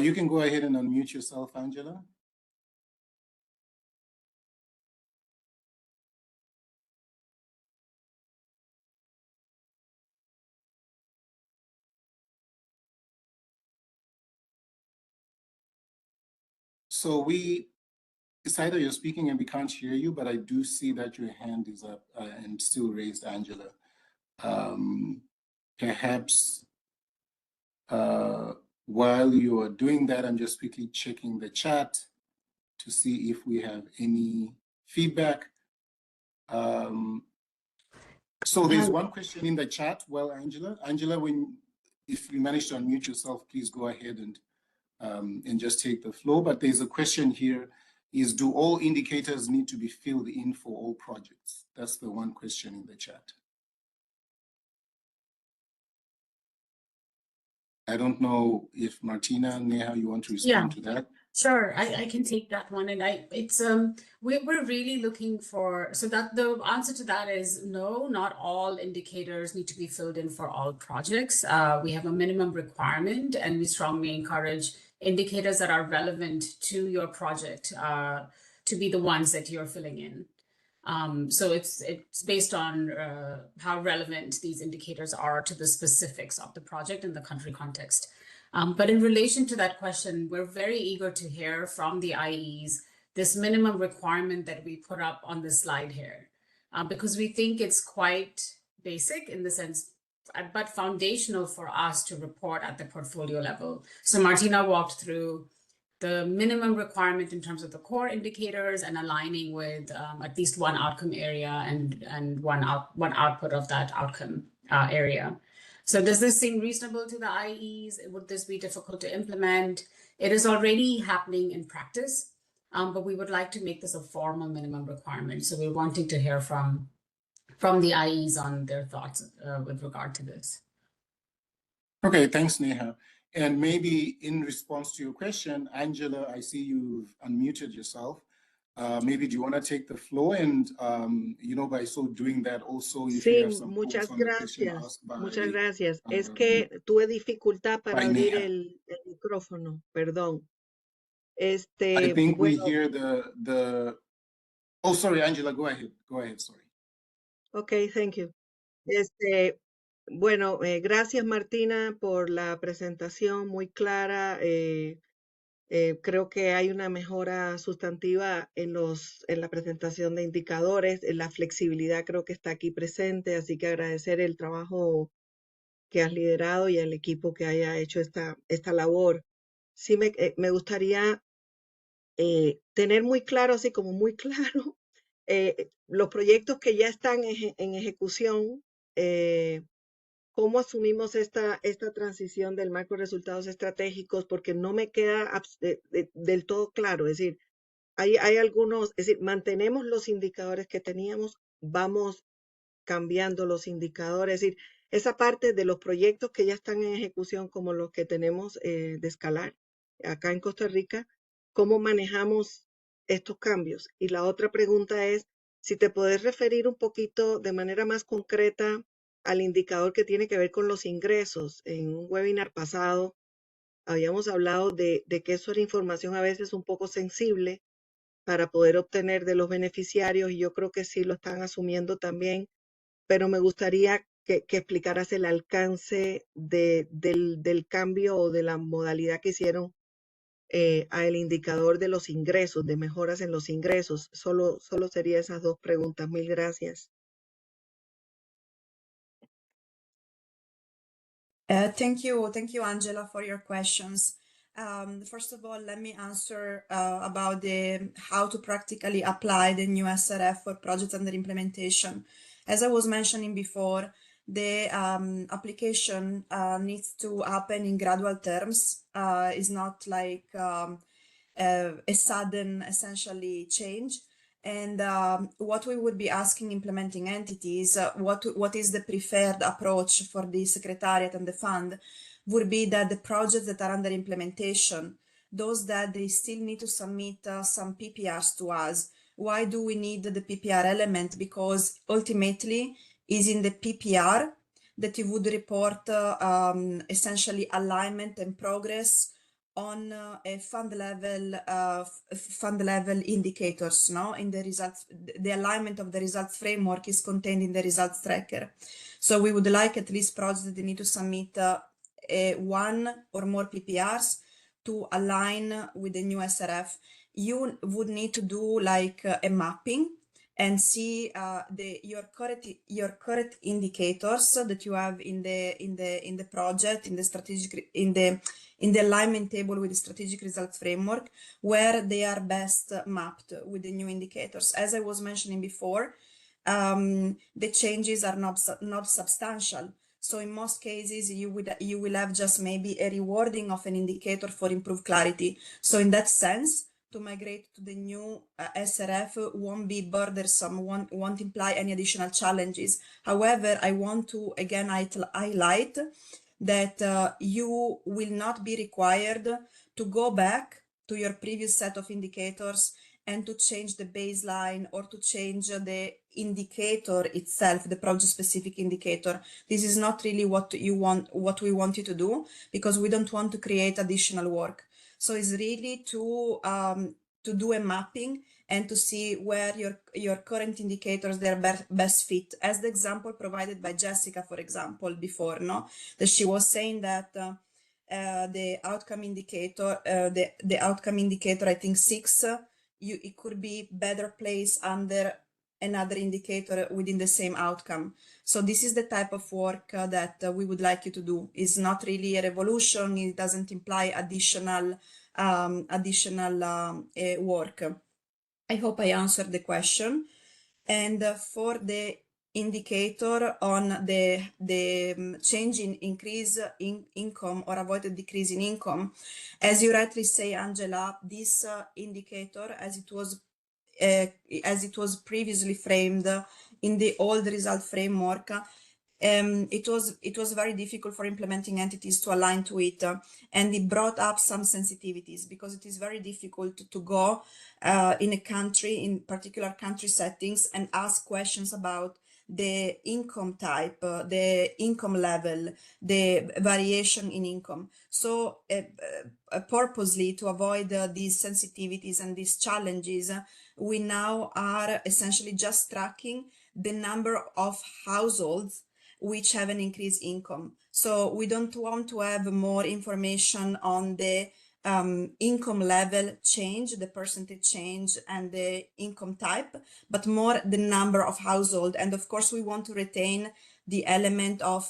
You can go ahead and unmute yourself, Angela. So it's either you're speaking and we can't hear you, but I do see that your hand is up and still raised, Angela. Perhaps while you are doing that, I'm just quickly checking the chat to see if we have any feedback. So there's one question in the chat. Well, Angela, if you manage to unmute yourself, please go ahead and just take the floor. But there's a question here: do all indicators need to be filled in for all projects? That's the one question in the chat. I don't know if Martina, Neha, you want to respond to that? Sure, I can take that one. And we're really looking for, so that the answer to that is no, not all indicators need to be filled in for all projects. We have a minimum requirement, and we strongly encourage indicators that are relevant to your project to be the ones that you're filling in. So it's based on how relevant these indicators are to the specifics of the project and the country context. But in relation to that question, we're very eager to hear from the IEs this minimum requirement that we put up on the slide here, because we think it's quite basic in the sense but foundational for us to report at the portfolio level. So Martina walked through the minimum requirement in terms of the core indicators and aligning with at least one outcome area and one output of that outcome area. So does this seem reasonable to the IEs? Would this be difficult to implement? It is already happening in practice, but we would like to make this a formal minimum requirement. So we're wanting to hear from the IEs on their thoughts with regard to this. Okay, thanks, Neha. And maybe in response to your question, Angela, I see you've unmuted yourself. Maybe do you want to take the floor and, by so doing that also, if you have some muchas thoughts on the question gracias. asked by, Muchas gracias. Es que tuve dificultad para by abrir Neha. el micrófono, perdón. I think we Bueno, hear oh, sorry, Angela, go ahead, sorry. okay, thank you. Bueno, gracias Martina por la presentación muy clara. Creo que hay una mejora sustantiva en la presentación de indicadores. La flexibilidad creo que está aquí presente, así que agradecer el trabajo que has liderado y al equipo que haya hecho esta labor. Sí me gustaría tener muy claro, así como muy claro, los proyectos que ya están en ejecución, cómo asumimos esta transición del macro resultados estratégicos, porque no me queda del todo claro. Es decir, hay algunos, es decir, mantenemos los indicadores que teníamos, vamos cambiando los indicadores, es decir, esa parte de los proyectos que ya están en ejecución, como los que tenemos de escalar acá en Costa Rica, ¿cómo manejamos estos cambios? Y la otra pregunta es, si te puedes referir un poquito de manera más concreta al indicador que tiene que ver con los ingresos. En un webinar pasado habíamos hablado de que eso era información a veces un poco sensible para poder obtener de los beneficiarios, y yo creo que sí lo están asumiendo también, pero me gustaría que explicaras el alcance del cambio o de la modalidad que hicieron al indicador de los ingresos, de mejoras en los ingresos. Solo sería esas dos preguntas. Mil gracias. Thank you, Angela, for your questions. First of all, let me answer about how to practically apply the new SRF for projects under implementation. As I was mentioning before, the application needs to happen in gradual terms. It's not like a sudden, essentially, change. And what we would be asking implementing entities, what is the preferred approach for the Secretariat and the fund, would be that the projects that are under implementation, those that they still need to submit some PPRs to us. Why do we need the PPR element? Because ultimately is in the PPR that you would report essentially alignment and progress on a fund level indicators, no? In the results, the alignment of the results framework is contained in the results tracker. So we would like at least projects that they need to submit one or more PPRs to align with the new SRF. You would need to do like a mapping and see your current indicators that you have in the project, in the strategic, in the alignment table with the strategic results framework, where they are best mapped with the new indicators. As I was mentioning before, the changes are not substantial. So in most cases, you will have just maybe a rewarding of an indicator for improved clarity. So in that sense, to migrate to the new SRF won't be burdensome, won't imply any additional challenges. However, I want to again highlight that you will not be required to go back to your previous set of indicators and to change the baseline or to change the indicator itself, the project-specific indicator. This is not really what we want you to do, because we don't want to create additional work. So it's really to do a mapping and to see where your current indicators, they're best fit. As the example provided by Jessica, for example, before, no, that she was saying that the outcome indicator, the outcome indicator, I think 6, it could be better placed under another indicator within the same outcome. So this is the type of work that we would like you to do. It's not really a revolution. It doesn't imply additional work. I hope I answered the question. And for the indicator on the change in increase in income or avoided decrease in income, as you rightly say, Angela, this indicator, as it was previously framed in the old result framework, it was very difficult for implementing entities to align to it, and it brought up some sensitivities because it is very difficult to go in a country, in particular country settings, and ask questions about the income type, the income level, the variation in income. So purposely to avoid these sensitivities and these challenges, we now are essentially just tracking the number of households which have an increased income. So we don't want to have more information on the income level change, the percentage change, and the income type, but more the number of household. And of course, we want to retain the element of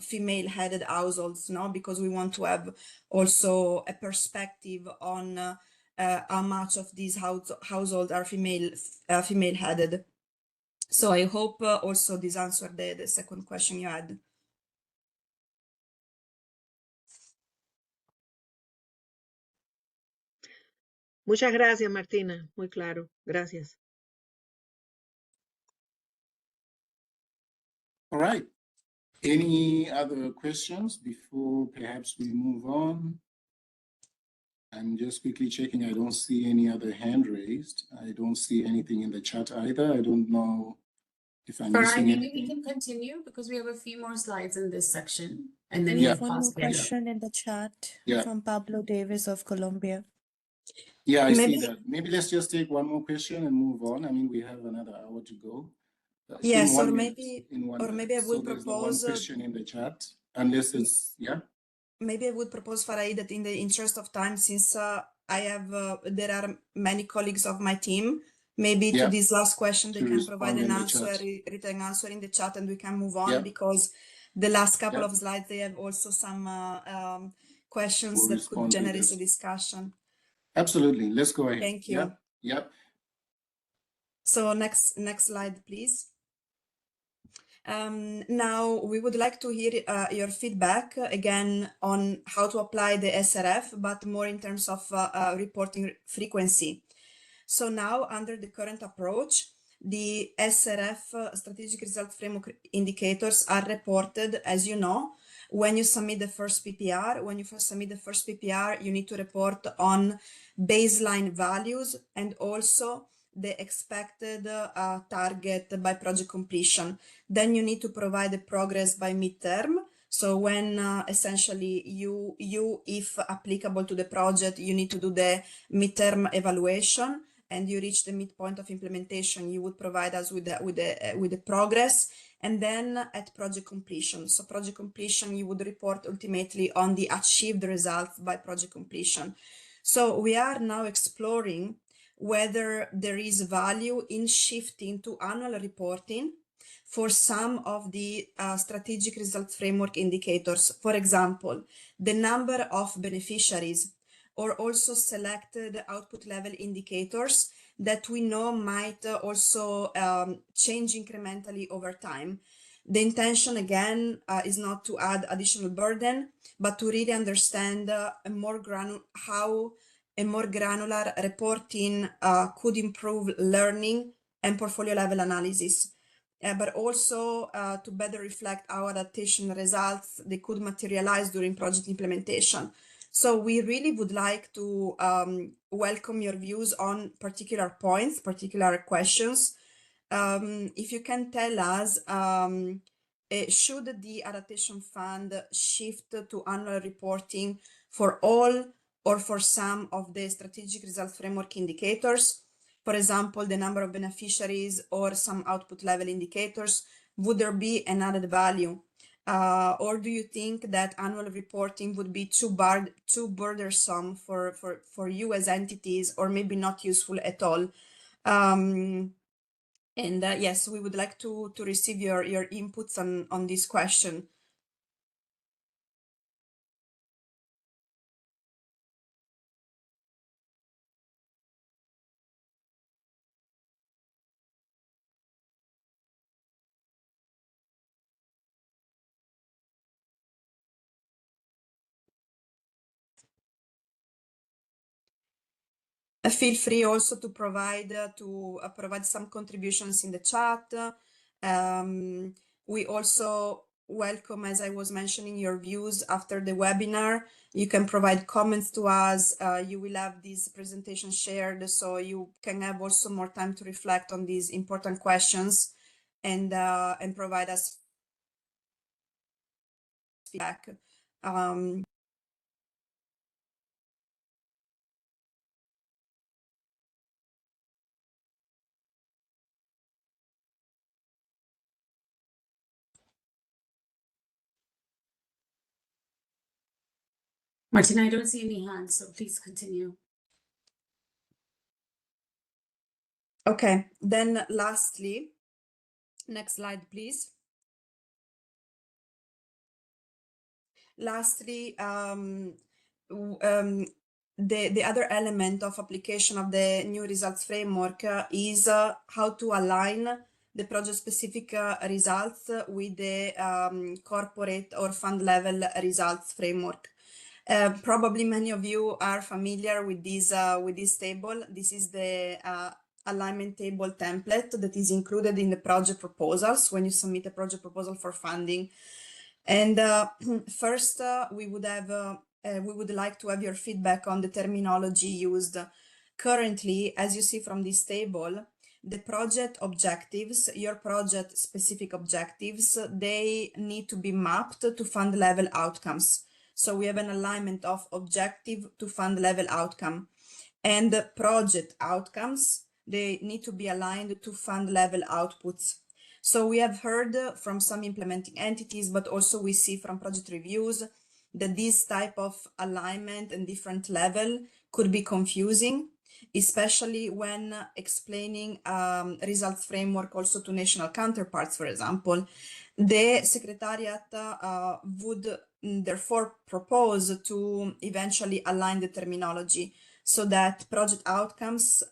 female-headed households, no? Because we want to have also a perspective on how much of these households are female-headed. So I hope also this answered the second question you had. Muchas gracias, Martina. Muy claro. Gracias. All right. Any other questions before perhaps we move on? I'm just quickly checking. I don't see any other hand raised. I don't see anything in the chat either. I don't know if I'm Farai, missing maybe we anything. can continue because we have a few more slides in this section, and then We you have can one more ask again. question in the chat Yeah. from Pablo Davis of Colombia. Yeah, I Maybe- see that. Maybe let's just take one more question and move on. I mean, we have another hour to go. Yes, in 1 or minute, maybe- in 1 or minute. maybe I would so there's no one propose, question in the chat, unless it's, yeah. Maybe I would propose, Farai, that in the interest of time, since I have, there are many colleagues of my team, maybe Yeah. to this last question, they To can provide respond in an the answer, chat. written answer in the chat, and we can move on Yeah. because the last couple Yeah. of slides, they have also some questions We'll that could respond to generate this. a discussion. Absolutely. Let's go ahead. Thank you. Yeah. Yeah. So next slide, please. Now we would like to hear your feedback again on how to apply the SRF, but more in terms of reporting frequency. So now under the current approach, the SRF strategic result framework indicators are reported, as you know, when you submit the first PPR. When you first submit the first PPR, you need to report on baseline values and also the expected target by project completion. Then you need to provide the progress by midterm. So when essentially you, if applicable to the project, you need to do the midterm evaluation and you reach the midpoint of implementation, you would provide us with the progress. And then at project completion. So project completion, you would report ultimately on the achieved results by project completion. So we are now exploring whether there is value in shifting to annual reporting for some of the strategic results framework indicators. For example, the number of beneficiaries, or also selected output level indicators that we know might also change incrementally over time. The intention again is not to add additional burden, but to really understand how a more granular reporting could improve learning and portfolio level analysis, but also to better reflect our adaptation results they could materialize during project implementation. So we really would like to welcome your views on particular points, particular questions. If you can tell us, should the adaptation fund shift to annual reporting for all or for some of the strategic results framework indicators? For example, the number of beneficiaries or some output level indicators, would there be an added value? Or do you think that annual reporting would be too burdensome for you as entities, or maybe not useful at all? And yes, we would like to receive your inputs on this question. Feel free also to provide some contributions in the chat. We also welcome, as I was mentioning, your views after the webinar. You can provide comments to us. You will have this presentation shared, so you can have also more time to reflect on these important questions and provide us feedback. Martina, I don't see any hands, so please continue. Okay, then lastly, next slide, please. Lastly, the other element of application of the new results framework is how to align the project-specific results with the corporate or fund level results framework. Probably many of you are familiar with this table. This is the alignment table template that is included in the project proposals when you submit a project proposal for funding. And first, we would like to have your feedback on the terminology used. Currently, as you see from this table, the project objectives, your project specific objectives, they need to be mapped to fund level outcomes. So we have an alignment of objective to fund level outcome, and the project outcomes, they need to be aligned to fund level outputs. So we have heard from some implementing entities, but also we see from project reviews that this type of alignment and different level could be confusing, especially when explaining results framework also to national counterparts, for example. The Secretariat would therefore propose to eventually align the terminology so that project outcomes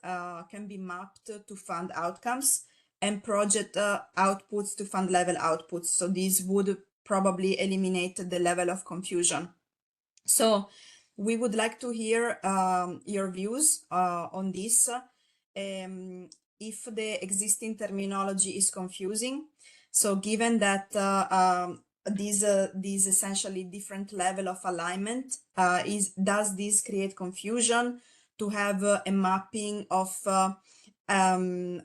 can be mapped to fund outcomes and project outputs to fund level outputs. So this would probably eliminate the level of confusion. So we would like to hear your views on this. If the existing terminology is confusing, so given that these essentially different level of alignment, does this create confusion to have a mapping of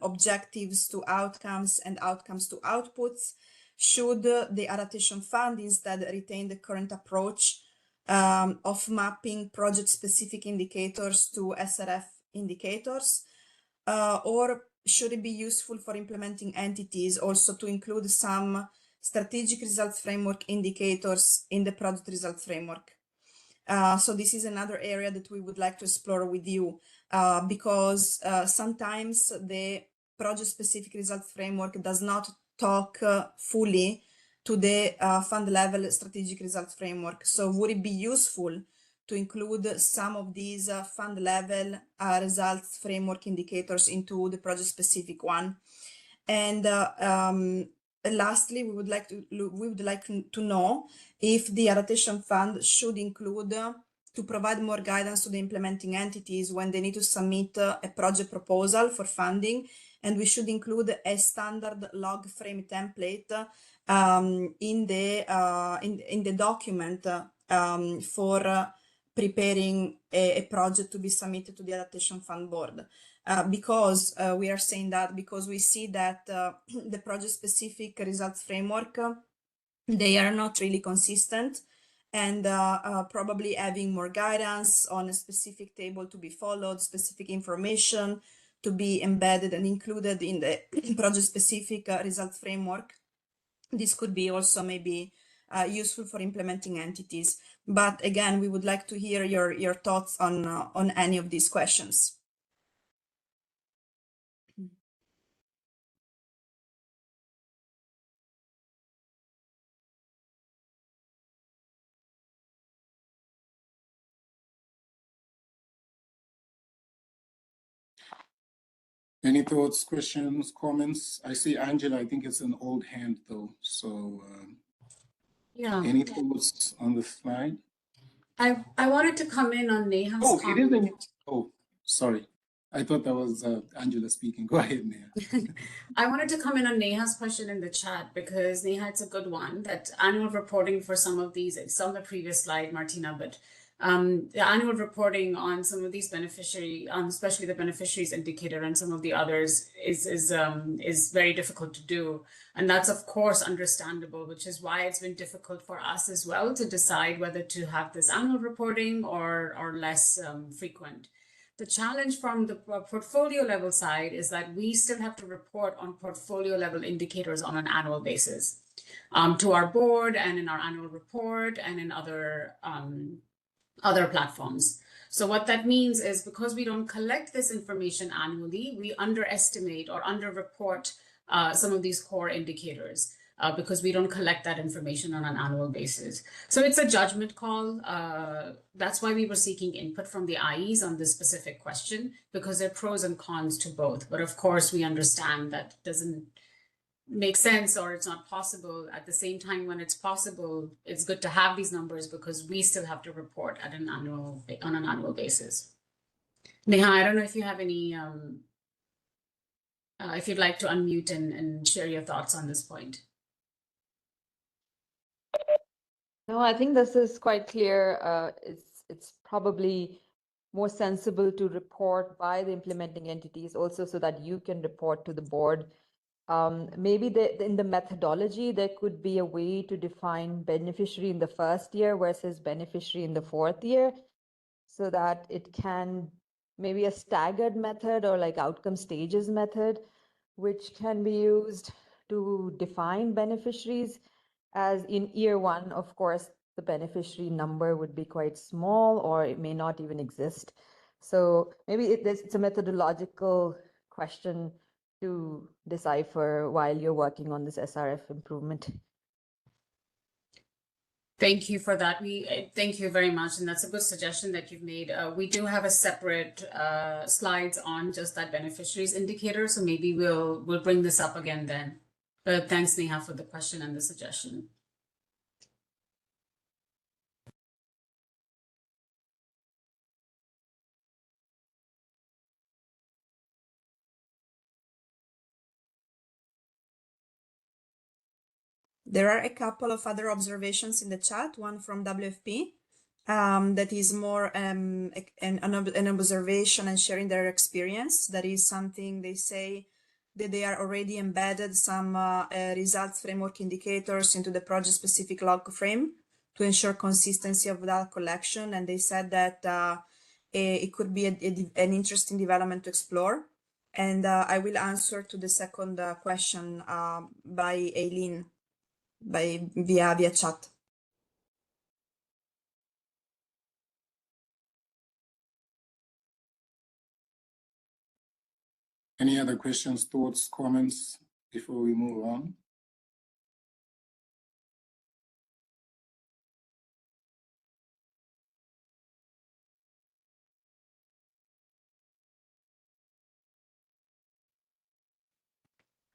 objectives to outcomes and outcomes to outputs? Should the adaptation fund instead retain the current approach of mapping project-specific indicators to SRF indicators? Or should it be useful for implementing entities also to include some strategic results framework indicators in the project results framework? So this is another area that we would like to explore with you, because sometimes the project-specific results framework does not talk fully to the fund level strategic results framework. So would it be useful to include some of these fund level results framework indicators into the project-specific one? And lastly, we would like to know if the adaptation fund should include to provide more guidance to the implementing entities when they need to submit a project proposal for funding, and we should include a standard log frame template in the document for preparing a project to be submitted to the adaptation fund board. Because we are saying that because we see that the project-specific results framework, they are not really consistent, and probably having more guidance on a specific table to be followed, specific information to be embedded and included in the project-specific results framework. This could be also maybe useful for implementing entities. But again, we would like to hear your thoughts on any of these questions. Any thoughts, questions, comments? I see Angela, I think it's an old hand though. So Yeah, any thoughts on the slide? I wanted to come in on Neha's Oh, it is a comment. new, oh, sorry. I thought that was Angela speaking. Go ahead, Neha. I wanted to come in on Neha's question in the chat because Neha, it's a good one. That annual reporting for some of these, it's on the previous slide, Martina, but the annual reporting on some of these beneficiary, especially the beneficiaries indicator and some of the others is very difficult to do. And that's of course understandable, which is why it's been difficult for us as well to decide whether to have this annual reporting or less frequent. The challenge from the portfolio level side is that we still have to report on portfolio level indicators on an annual basis to our board and in our annual report and in other platforms. So what that means is because we don't collect this information annually, we underestimate or underreport some of these core indicators. Because we don't collect that information on an annual basis. So it's a judgment call. That's why we were seeking input from the IEs on this specific question, because there are pros and cons to both. But of course, we understand that doesn't make sense or it's not possible. At the same time, when it's possible, it's good to have these numbers because we still have to report on an annual basis. Neha, I don't know if you have any, if you'd like to unmute and share your thoughts on this point. No, I think this is quite clear. It's probably more sensible to report by the implementing entities also so that you can report to the board. Maybe in the methodology, there could be a way to define beneficiary in the first year versus beneficiary in the fourth year so that it can maybe a staggered method or like outcome stages method, which can be used to define beneficiaries. As in year one, of course, the beneficiary number would be quite small or it may not even exist. So maybe it's a methodological question to decipher while you're working on this SRF improvement. Thank you for that. Thank you very much, and that's a good suggestion that you've made. We do have a separate slides on just that beneficiaries indicator, so maybe we'll bring this up again then. But thanks, Neha, for the question and the suggestion. There are a couple of other observations in the chat, one from WFP, that is more an observation and sharing their experience. That is something they say that they are already embedded some results framework indicators into the project-specific log frame to ensure consistency of data collection. And they said that it could be an interesting development to explore. And I will answer to the second question by Aileen via chat. Any other questions, thoughts, comments before we move on?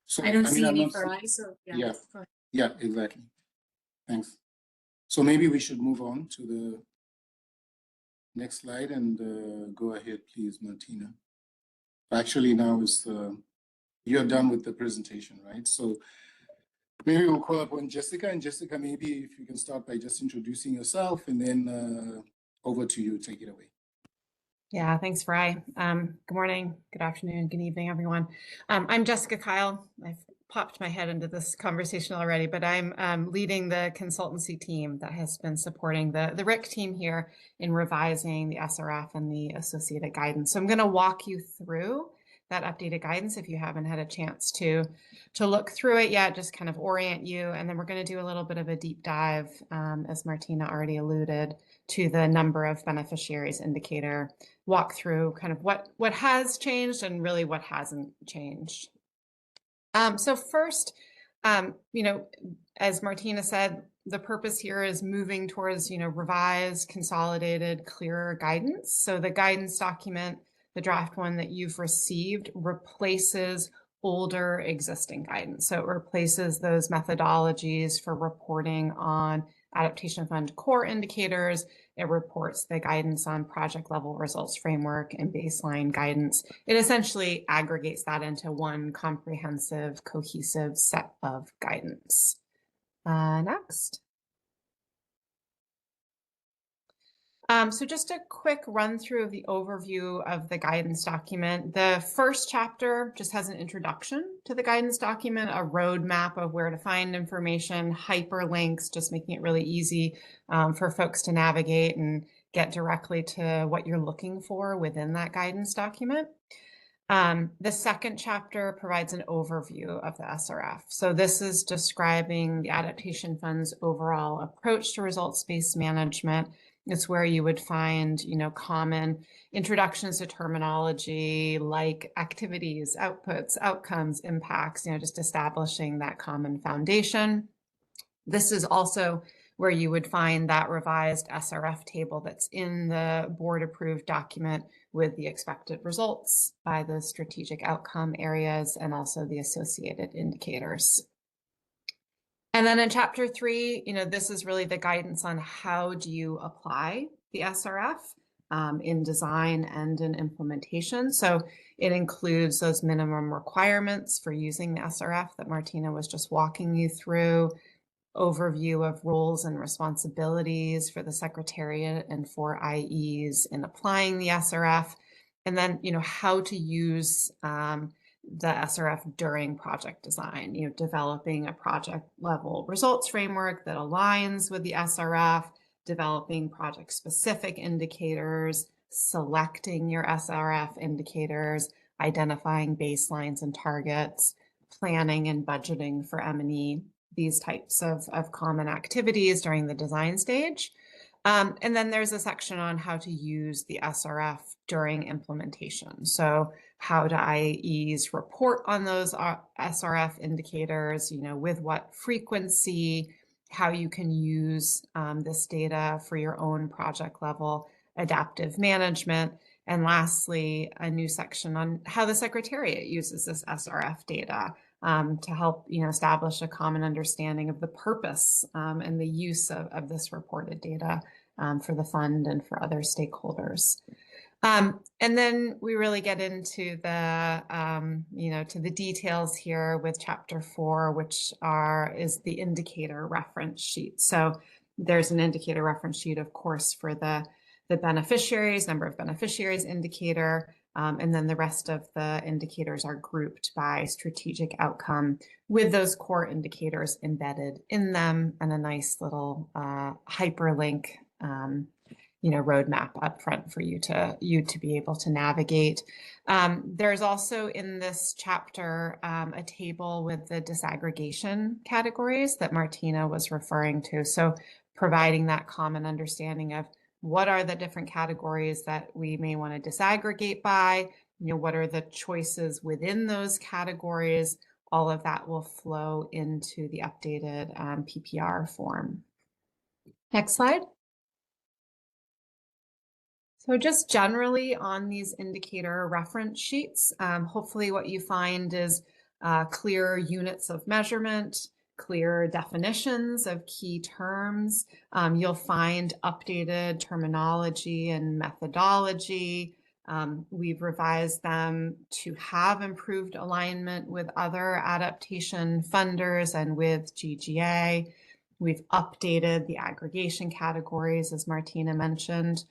So, I don't see I'm any not for eyes, so yeah. Yeah. Go ahead. Yeah, exactly. Thanks. So maybe we should move on to the next slide and go ahead, please, Martina. Actually, now is you're done with the presentation, right? So maybe we'll call upon Jessica. And Jessica, maybe if you can start by just introducing yourself and then over to you. Take it away. Yeah, thanks, Farai. Good morning, good afternoon, good evening, everyone. I'm Jessica Kyle. I've popped my head into this conversation already, but I'm leading the consultancy team that has been supporting the RIC team here in revising the SRF and the associated guidance. So I'm going to walk you through that updated guidance if you haven't had a chance to look through it yet, just kind of orient you. And then we're going to do a little bit of a deep dive, as Martina already alluded, to the number of beneficiaries indicator, walk through kind of what has changed and really what hasn't changed. So first, as Martina said, the purpose here is moving towards, revised, consolidated, clearer guidance. So the guidance document the draft one that you've received replaces older existing guidance. So it replaces those methodologies for reporting on adaptation fund core indicators. It reports the guidance on project level results framework and baseline guidance. It essentially aggregates that into one comprehensive, cohesive set of guidance. Next. So just a quick run through of the overview of the guidance document. The first chapter just has an introduction to the guidance document, a roadmap of where to find information, hyperlinks, just making it really easy for folks to navigate and get directly to what you're looking for within that guidance document. The second chapter provides an overview of the SRF. So this is describing the Adaptation Fund's overall approach to results-based management. It's where you would find, common introductions to terminology like activities, outputs, outcomes, impacts, just establishing that common foundation. This is also where you would find that revised SRF table that's in the board-approved document with the expected results by the strategic outcome areas and also the associated indicators. And then in chapter 3, this is really the guidance on how do you apply the SRF in design and in implementation. So it includes those minimum requirements for using the SRF that Martina was just walking you through, overview of roles and responsibilities for the Secretariat and for IEs in applying the SRF, and then, how to use the SRF during project design, developing a project level results framework that aligns with the SRF, developing project specific indicators, selecting your SRF indicators, identifying baselines and targets, planning and budgeting for M&E, these types of common activities during the design stage. And then there's a section on how to use the SRF during implementation. So how do IEs report on those SRF indicators, with what frequency, how you can use this data for your own project level adaptive management. And lastly, a new section on how the Secretariat uses this SRF data to help establish a common understanding of the purpose and the use of this reported data for the fund and for other stakeholders. And then we really get into the to the details here with chapter 4, which is the indicator reference sheet. So there's an indicator reference sheet, of course, for the beneficiaries, number of beneficiaries indicator. And then the rest of the indicators are grouped by strategic outcome with those core indicators embedded in them and a nice little hyperlink, roadmap up front for you to be able to navigate. There's also in this chapter a table with the disaggregation categories that Martina was referring to. So providing that common understanding of what are the different categories that we may want to disaggregate by, what are the choices within those categories. All of that will flow into the updated PPR form. Next slide. So just generally on these indicator reference sheets, hopefully what you find is clear units of measurement, clear definitions of key terms. You'll find updated terminology and methodology. We've revised them to have improved alignment with other adaptation funders and with GGA. We've updated the aggregation categories, as Martina mentioned.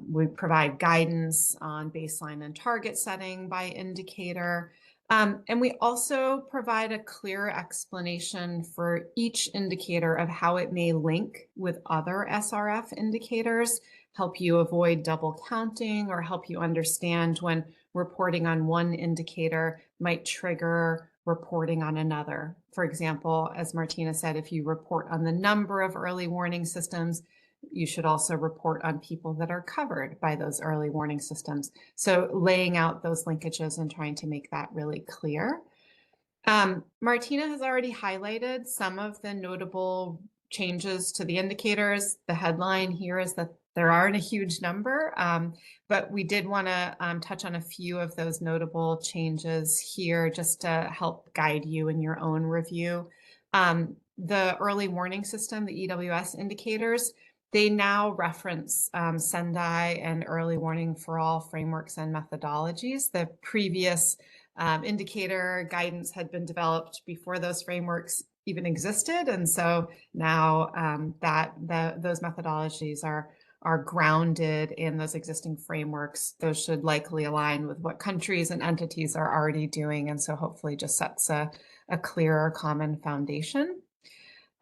We provide guidance on baseline and target setting by indicator. And we also provide a clear explanation for each indicator of how it may link with other SRF indicators, help you avoid double counting, or help you understand when reporting on one indicator might trigger reporting on another. For example, as Martina said, if you report on the number of early warning systems, you should also report on people that are covered by those early warning systems. So laying out those linkages and trying to make that really clear. Martina has already highlighted some of the notable changes to the indicators. The headline here is that there aren't a huge number, but we did want to touch on a few of those notable changes here just to help guide you in your own review. The early warning system, the EWS indicators, they now reference Sendai and early warning for all frameworks and methodologies. The previous indicator guidance had been developed before those frameworks even existed, and so now those methodologies are grounded in those existing frameworks. Those should likely align with what countries and entities are already doing, and so hopefully just sets a clearer common foundation.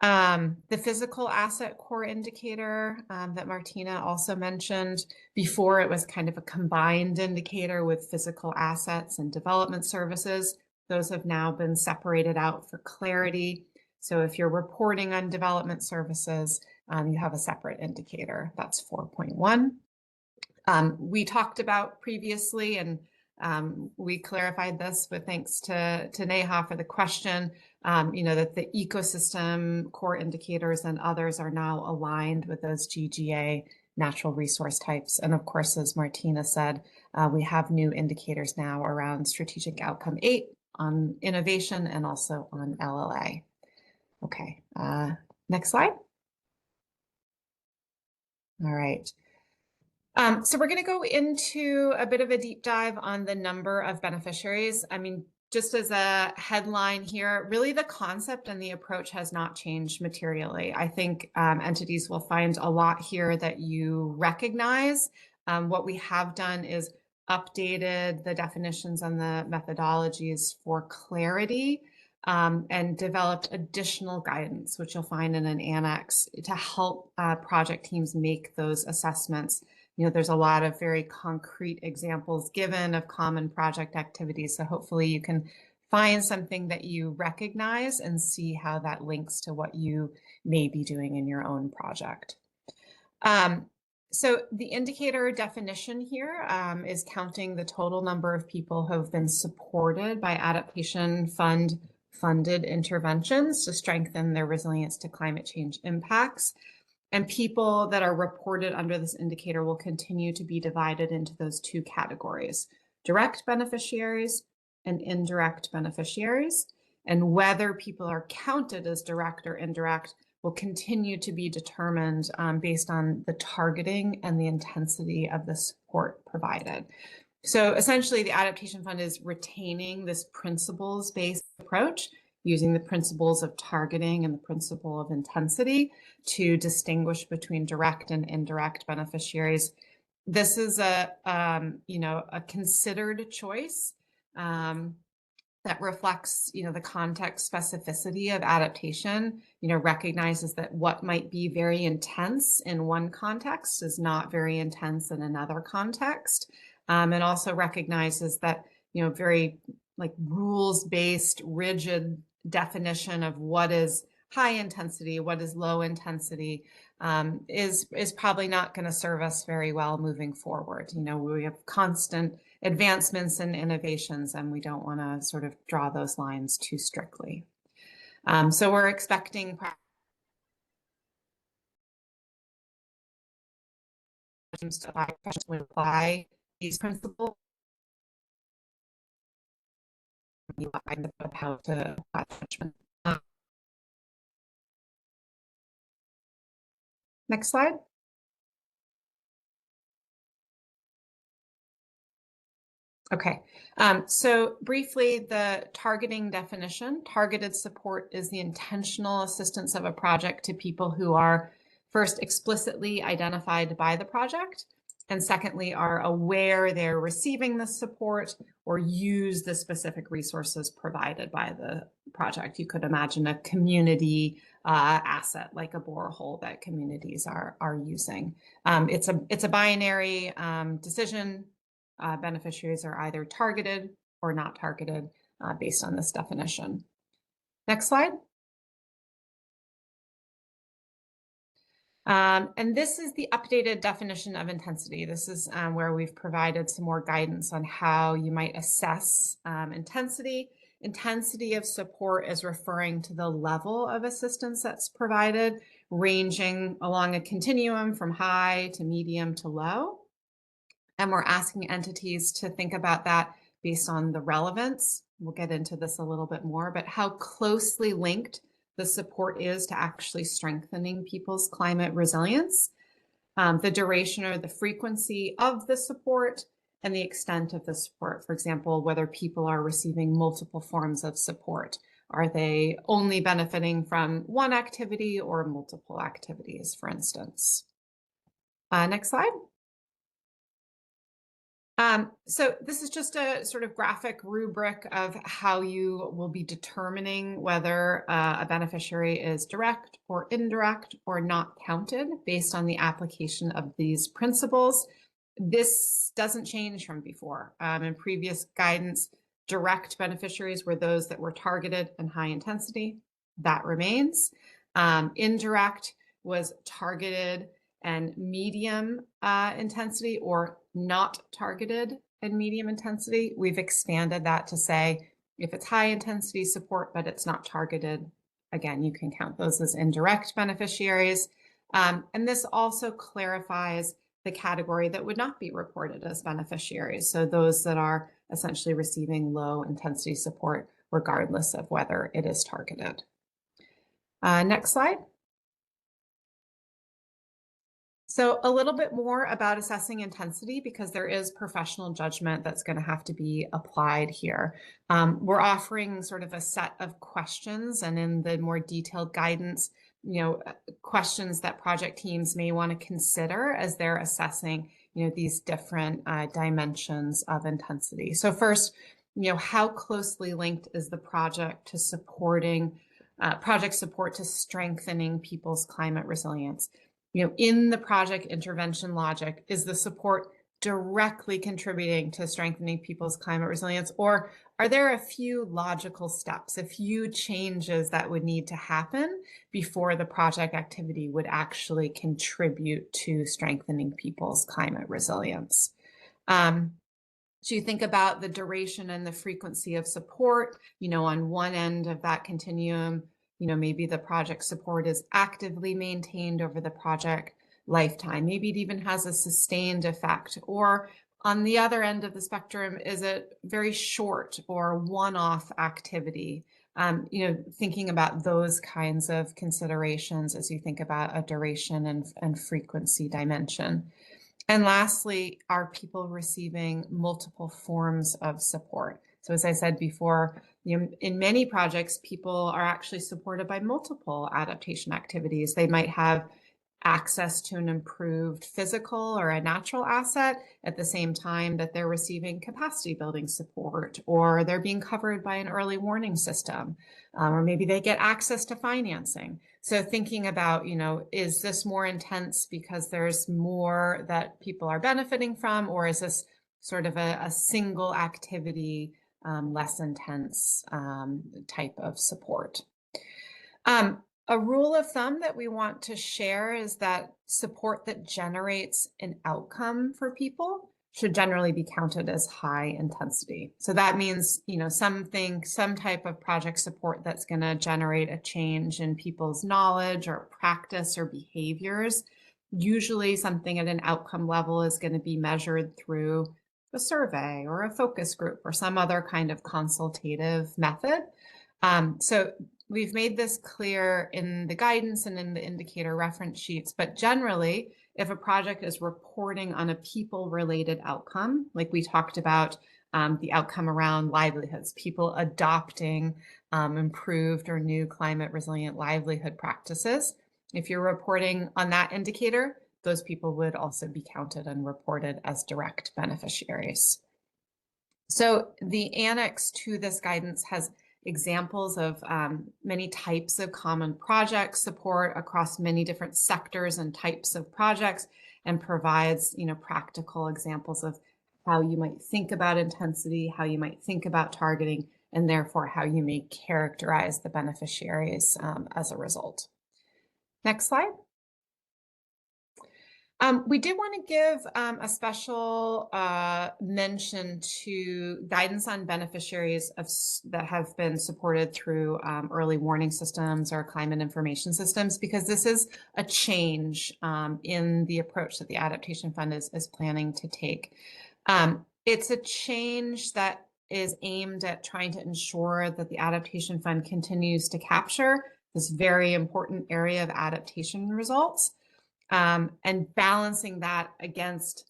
The physical asset core indicator that Martina also mentioned before, it was kind of a combined indicator with physical assets and development services. Those have now been separated out for clarity. So if you're reporting on development services, you have a separate indicator. That's 4.1. We talked about previously, and we clarified this with thanks to Neha for the question, that the ecosystem core indicators and others are now aligned with those GGA natural resource types. And of course, as Martina said, we have new indicators now around strategic outcome 8 on innovation and also on LLA. Okay, next slide. All right. So we're going to go into a bit of a deep dive on the number of beneficiaries. I mean, just as a headline here, really the concept and the approach has not changed materially. I think entities will find a lot here that you recognize. What we have done is updated the definitions and the methodologies for clarity, and developed additional guidance, which you'll find in an annex to help project teams make those assessments. There's a lot of very concrete examples given of common project activities. So hopefully you can find something that you recognize and see how that links to what you may be doing in your own project. So the indicator definition here is counting the total number of people who have been supported by Adaptation Fund funded interventions to strengthen their resilience to climate change impacts. And people that are reported under this indicator will continue to be divided into those two categories: direct beneficiaries and indirect beneficiaries. And whether people are counted as direct or indirect will continue to be determined based on the targeting and the intensity of the support provided. So essentially, the Adaptation Fund is retaining this principles-based approach, using the principles of targeting and the principle of intensity to distinguish between direct and indirect beneficiaries. This is a considered choice that reflects, the context specificity of adaptation, recognizes that what might be very intense in one context is not very intense in another context. And also recognizes that, very rules-based, rigid definition of what is high intensity, what is low intensity, is probably not going to serve us very well moving forward. We have constant advancements and innovations, and we don't want to sort of draw those lines too strictly. So we're expecting to apply these principles. How to apply judgment. Next slide. Okay, so briefly, the targeting definition. Targeted support is the intentional assistance of a project to people who are first explicitly identified by the project, and secondly, are aware they're receiving the support or use the specific resources provided by the project. You could imagine a community asset like a borehole that communities are using. It's a binary decision. Beneficiaries are either targeted or not targeted based on this definition. Next slide. And this is the updated definition of intensity. This is where we've provided some more guidance on how you might assess intensity. Intensity of support is referring to the level of assistance that's provided ranging along a continuum from high to medium to low. And we're asking entities to think about that based on the relevance. We'll get into this a little bit more, but how closely linked the support is to actually strengthening people's climate resilience, the duration or the frequency of the support, and the extent of the support. For example, whether people are receiving multiple forms of support. Are they only benefiting from one activity or multiple activities, for instance? Next slide. So this is just a sort of graphic rubric of how you will be determining whether a beneficiary is direct or indirect or not counted based on the application of these principles. This doesn't change from before. In previous guidance, direct beneficiaries were those that were targeted and high intensity. That remains. Indirect was targeted and medium intensity, or not targeted and medium intensity. We've expanded that to say if it's high intensity support, but it's not targeted, again, you can count those as indirect beneficiaries. And this also clarifies the category that would not be reported as beneficiaries. So those that are essentially receiving low intensity support, regardless of whether it is targeted. Next slide. So a little bit more about assessing intensity, because there is professional judgment that's going to have to be applied here. We're offering sort of a set of questions, and in the more detailed guidance, questions that project teams may want to consider as they're assessing, these different dimensions of intensity. So first, how closely linked is the project to supporting project support to strengthening people's climate resilience? In the project intervention logic, is the support directly contributing to strengthening people's climate resilience? Or are there a few logical steps, a few changes that would need to happen before the project activity would actually contribute to strengthening people's climate resilience? So you think about the duration and the frequency of support, on one end of that continuum, maybe the project support is actively maintained over the project lifetime. Maybe it even has a sustained effect. Or on the other end of the spectrum, is it very short or one-off activity? Thinking about those kinds of considerations as you think about a duration and frequency dimension. And lastly, are people receiving multiple forms of support? So as I said before, in many projects, people are actually supported by multiple adaptation activities. They might have access to an improved physical or a natural asset at the same time that they're receiving capacity building support, or they're being covered by an early warning system, or maybe they get access to financing. So thinking about, is this more intense because there's more that people are benefiting from, or is this sort of a single activity, less intense type of support? A rule of thumb that we want to share is that support that generates an outcome for people should generally be counted as high intensity. So that means, some type of project support that's going to generate a change in people's knowledge or practice or behaviors. Usually something at an outcome level is going to be measured through a survey or a focus group or some other kind of consultative method. So we've made this clear in the guidance and in the indicator reference sheets, but generally, if a project is reporting on a people-related outcome, like we talked about the outcome around livelihoods, people adopting improved or new climate resilient livelihood practices, if you're reporting on that indicator, those people would also be counted and reported as direct beneficiaries. So the annex to this guidance has examples of many types of common project support across many different sectors and types of projects, and provides practical examples of how you might think about intensity, how you might think about targeting, and therefore how you may characterize the beneficiaries as a result. Next slide. We did want to give a special mention to guidance on beneficiaries that have been supported through early warning systems or climate information systems, because this is a change in the approach that the Adaptation Fund is planning to take. It's a change that is aimed at trying to ensure that the Adaptation Fund continues to capture this very important area of adaptation results. And balancing that against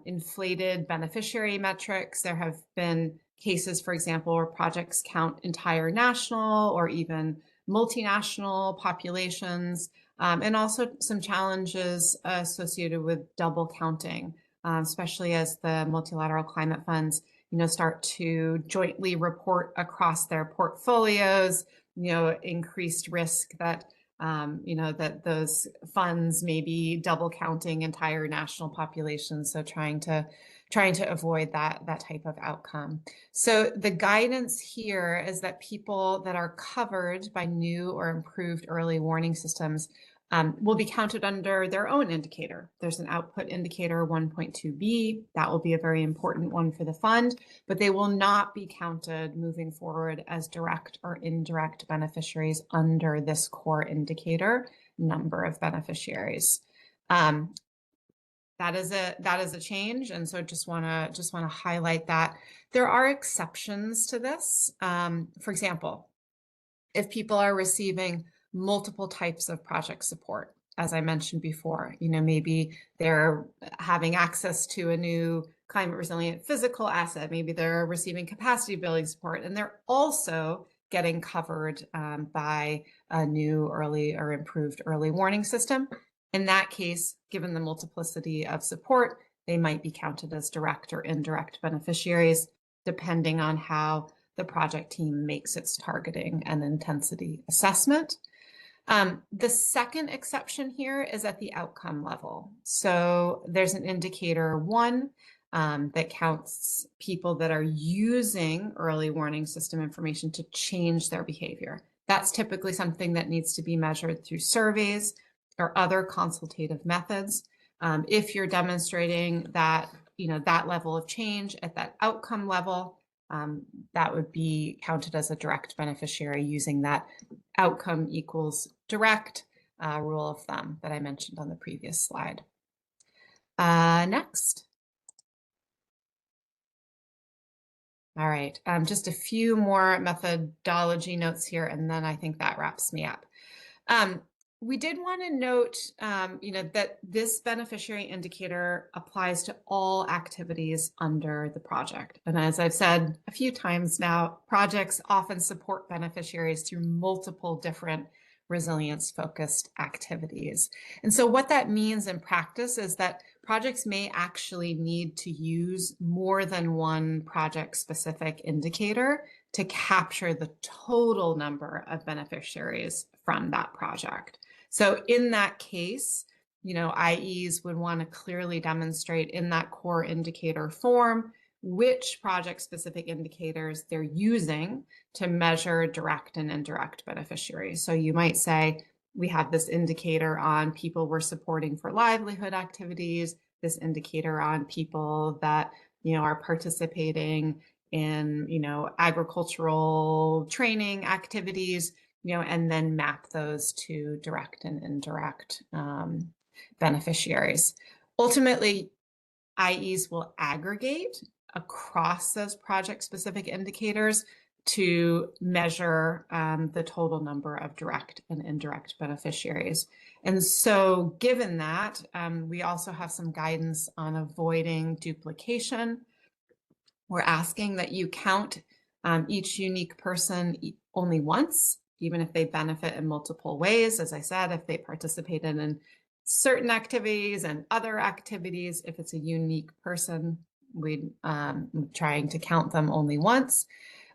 inflated beneficiary metrics. There have been cases, for example, where projects count entire national or even multinational populations, and also some challenges associated with double counting, especially as the multilateral climate funds, start to jointly report across their portfolios, increased risk that that those funds may be double counting entire national populations. So trying to avoid that type of outcome. So the guidance here is that people that are covered by new or improved early warning systems will be counted under their own indicator. There's an output indicator 1.2b. That will be a very important one for the fund, but they will not be counted moving forward as direct or indirect beneficiaries under this core indicator number of beneficiaries. That is a change, and so just want to highlight that there are exceptions to this. For example, if people are receiving multiple types of project support, as I mentioned before, maybe they're having access to a new climate resilient physical asset, maybe they're receiving capacity building support, and they're also getting covered by a new early or improved early warning system. In that case, given the multiplicity of support, they might be counted as direct or indirect beneficiaries, depending on how the project team makes its targeting and intensity assessment. The second exception here is at the outcome level. So there's an indicator 1 that counts people that are using early warning system information to change their behavior. That's typically something that needs to be measured through surveys or other consultative methods. If you're demonstrating that, that level of change at that outcome level, that would be counted as a direct beneficiary using that outcome equals direct rule of thumb that I mentioned on the previous slide. Next. All right, just a few more methodology notes here, and then I think that wraps me up. We did want to note, that this beneficiary indicator applies to all activities under the project. And as I've said a few times now, projects often support beneficiaries through multiple different resilience-focused activities. And so what that means in practice is that projects may actually need to use more than one project-specific indicator to capture the total number of beneficiaries from that project. So in that case, IEs would want to clearly demonstrate in that core indicator form which project-specific indicators they're using to measure direct and indirect beneficiaries. So you might say, we have this indicator on people we're supporting for livelihood activities, this indicator on people that, are participating in, agricultural training activities, and then map those to direct and indirect beneficiaries. Ultimately, IEs will aggregate across those project-specific indicators to measure the total number of direct and indirect beneficiaries. And so given that, we also have some guidance on avoiding duplication. We're asking that you count each unique person only once, even if they benefit in multiple ways. As I said, if they participated in certain activities and other activities, if it's a unique person, we're trying to count them only once.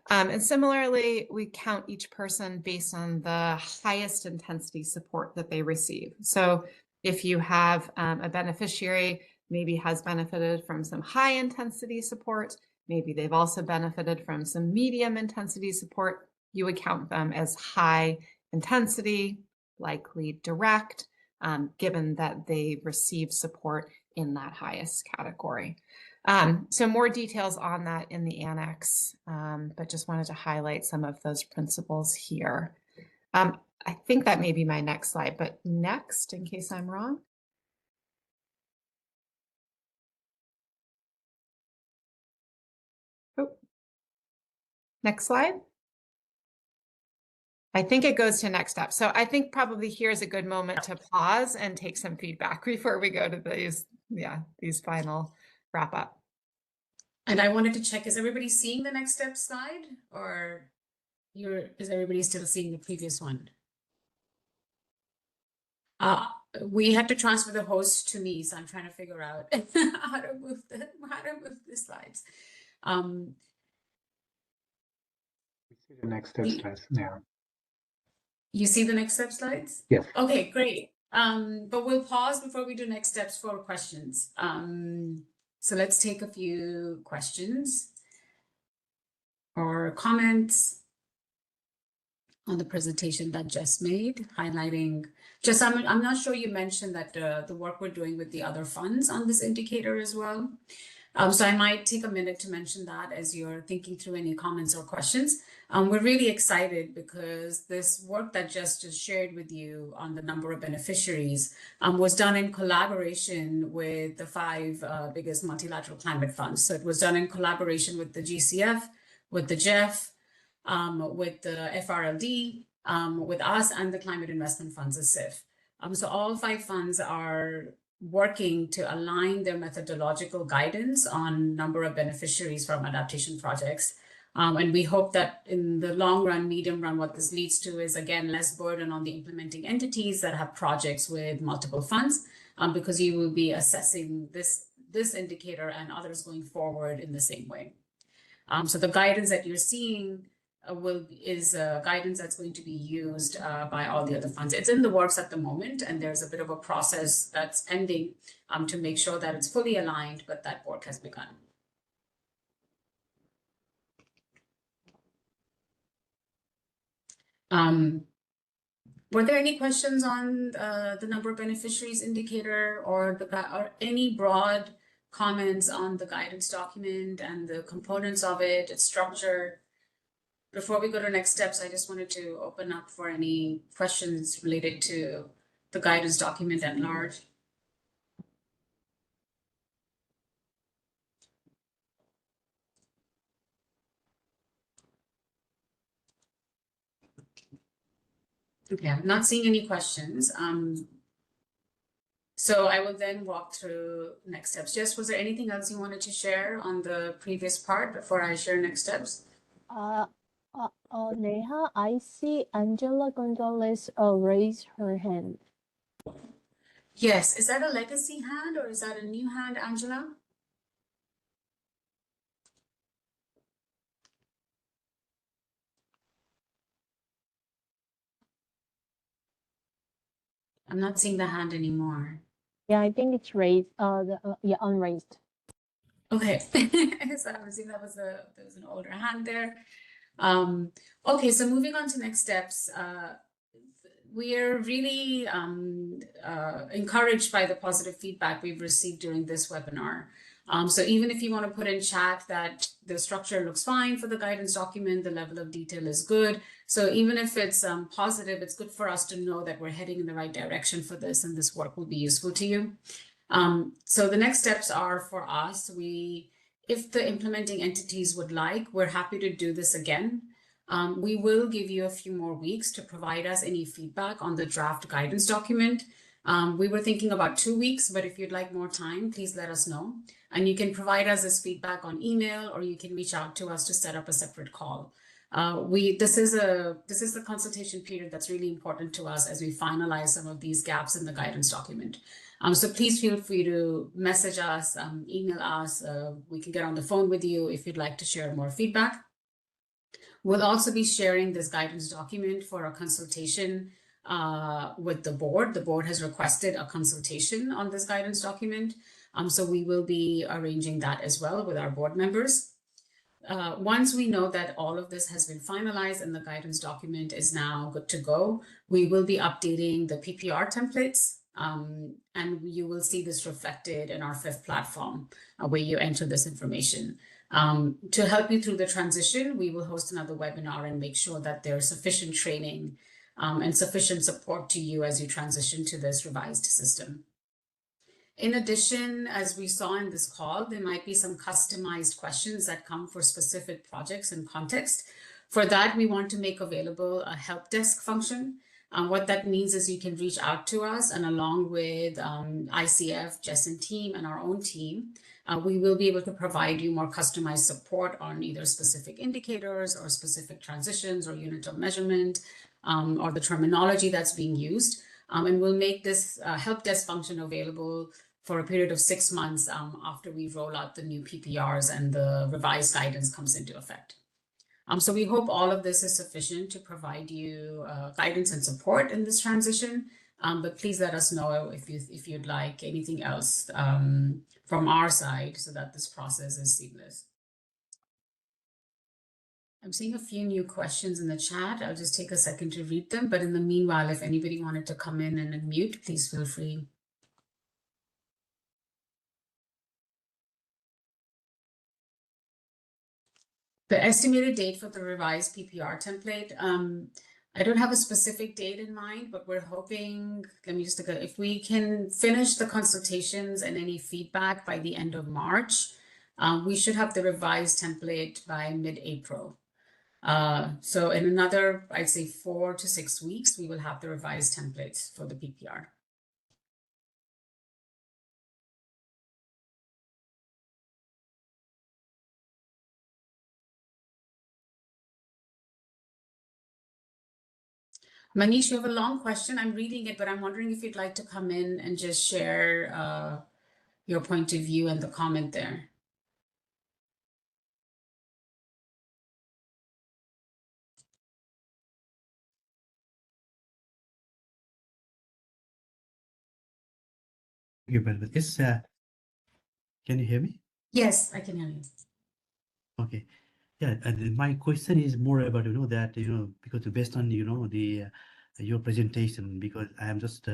And similarly, we count each person based on the highest intensity support that they receive. So if you have a beneficiary maybe has benefited from some high intensity support, maybe they've also benefited from some medium intensity support, you would count them as high intensity, likely direct, given that they receive support in that highest category. So more details on that in the annex, but just wanted to highlight some of those principles here. I think that may be my next slide, but next, in case I'm wrong. Oh. Next slide. I think it goes to next step. So I think probably here's a good moment to pause and take some feedback before we go to these final wrap up. And I wanted to check, is everybody seeing the next step slide, or is everybody still seeing the previous one? We had to transfer the host to me, so I'm trying to figure out how to move the slides. We see the next step slides now. You see the next step slides? Yes. Okay, great. But we'll pause before we do next steps for questions. So let's take a few questions or comments on the presentation that Jess made, highlighting. Jess, I'm not sure you mentioned that the work we're doing with the other funds on this indicator as well. So I might take a minute to mention that as you're thinking through any comments or questions. We're really excited because this work that Jess just shared with you on the number of beneficiaries was done in collaboration with the 5 biggest multilateral climate funds. So it was done in collaboration with the GCF, with the GEF, with the FRLD, with us and the Climate Investment Funds, the CIF. So all 5 funds are working to align their methodological guidance on number of beneficiaries from adaptation projects. And we hope that in the long run, medium run, what this leads to is, again, less burden on the implementing entities that have projects with multiple funds, because you will be assessing this indicator and others going forward in the same way. So the guidance that you're seeing is guidance that's going to be used by all the other funds. It's in the works at the moment, and there's a bit of a process that's ending to make sure that it's fully aligned, but that work has begun. Were there any questions on the number of beneficiaries indicator or any broad comments on the guidance document and the components of it, its structure? Before we go to next steps, I just wanted to open up for any questions related to the guidance document at large. Okay, I'm not seeing any questions. So I will then walk through next steps. Jess, was there anything else you wanted to share on the previous part before I share next steps? Neha, I see Angela Gonzalez raise her hand. Yes, is that a legacy hand or is that a new hand, Angela? I'm not seeing the hand anymore. Yeah, I think it's raised. Yeah, unraised. Okay, so I was seeing there was an older hand there. Okay, so moving on to next steps. We're really encouraged by the positive feedback we've received during this webinar. So even if you want to put in chat that the structure looks fine for the guidance document, the level of detail is good. So even if it's positive, it's good for us to know that we're heading in the right direction for this and this work will be useful to you. So the next steps are for us, if the implementing entities would like, we're happy to do this again. We will give you a few more weeks to provide us any feedback on the draft guidance document. We were thinking about 2 weeks, but if you'd like more time, please let us know. And you can provide us this feedback on email, or you can reach out to us to set up a separate call. This is the consultation period that's really important to us as we finalize some of these gaps in the guidance document. So please feel free to message us, email us. We can get on the phone with you if you'd like to share more feedback. We'll also be sharing this guidance document for a consultation with the board. The board has requested a consultation on this guidance document. So we will be arranging that as well with our board members. Once we know that all of this has been finalized and the guidance document is now good to go, we will be updating the PPR templates And you will see this reflected in our fifth platform where you enter this information. To help you through the transition, we will host another webinar and make sure that there's sufficient training and sufficient support to you as you transition to this revised system. In addition, as we saw in this call, there might be some customized questions that come for specific projects and context. For that, we want to make available a help desk function. What that means is you can reach out to us, and along with ICF, Jess and team, and our own team, we will be able to provide you more customized support on either specific indicators or specific transitions or unit of measurement or the terminology that's being used. And we'll make this help desk function available for a period of 6 months after we roll out the new PPRs and the revised guidance comes into effect. So we hope all of this is sufficient to provide you guidance and support in this transition. But please let us know if you'd like anything else from our side so that this process is seamless. I'm seeing a few new questions in the chat. I'll just take a second to read them. But in the meanwhile, if anybody wanted to come in and unmute, please feel free. The estimated date for the revised PPR template, I don't have a specific date in mind, but we're hoping, let me just look at, if we can finish the consultations and any feedback by the end of March, we should have the revised template by mid-April. So in another, I'd say 4 to 6 weeks, we will have the revised templates for the PPR. Manish, you have a long question. I'm reading it, but I'm wondering if you'd like to come in and just share your point of view and the comment there. Yes, can you hear me? Yes, I can hear you. Okay. Yeah, and my question is more about, that, because based on, the your presentation, because I am just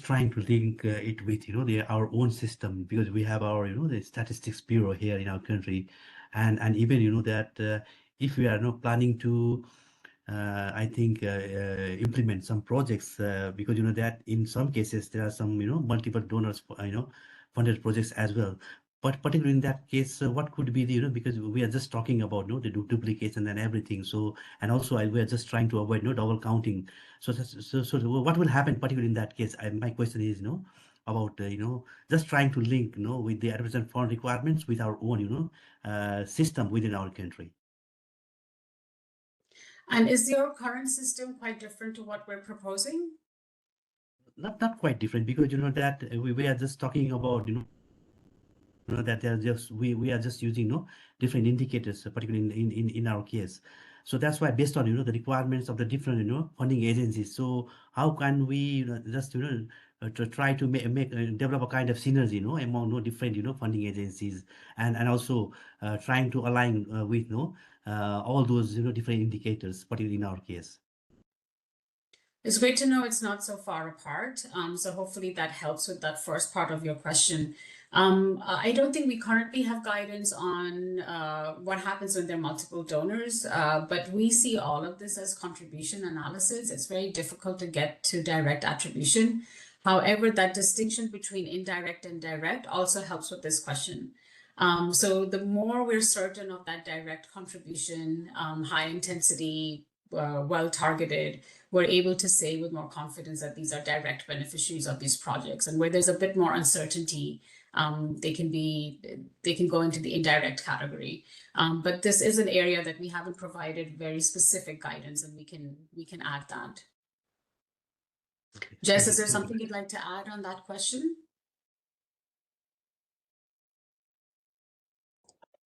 trying to link it with, our own system, because we have our, the Statistics Bureau here in our country. And even, that if we are not planning to, I think, implement some projects, because, that in some cases, there are some, multiple donors, funded projects as well. But particularly in that case, what could be the, because we are just talking about, the duplication and everything. So, and also we are just trying to avoid double counting. So what will happen particularly in that case? My question is, about, just trying to link, with the advertisement fund requirements with our own, system within our country. And is your current system quite different to what we're proposing? Not quite different, because, that we are just talking about, that they're just we are just using different indicators, particularly in our case. So that's why, based on the requirements of the different funding agencies, so how can we just to try to make develop a kind of synergy among different funding agencies, and also trying to align with all those different indicators, particularly in our case. It's great to know it's not so far apart. So hopefully that helps with that first part of your question. I don't think we currently have guidance on what happens when there are multiple donors, but we see all of this as contribution analysis. It's very difficult to get to direct attribution. However, that distinction between indirect and direct also helps with this question. So the more we're certain of that direct contribution, high intensity, well-targeted, we're able to say with more confidence that these are direct beneficiaries of these projects. And where there's a bit more uncertainty, they can go into the indirect category. But this is an area that we haven't provided very specific guidance, and we can add that. Okay. Jess, is there something you'd like to add on that question?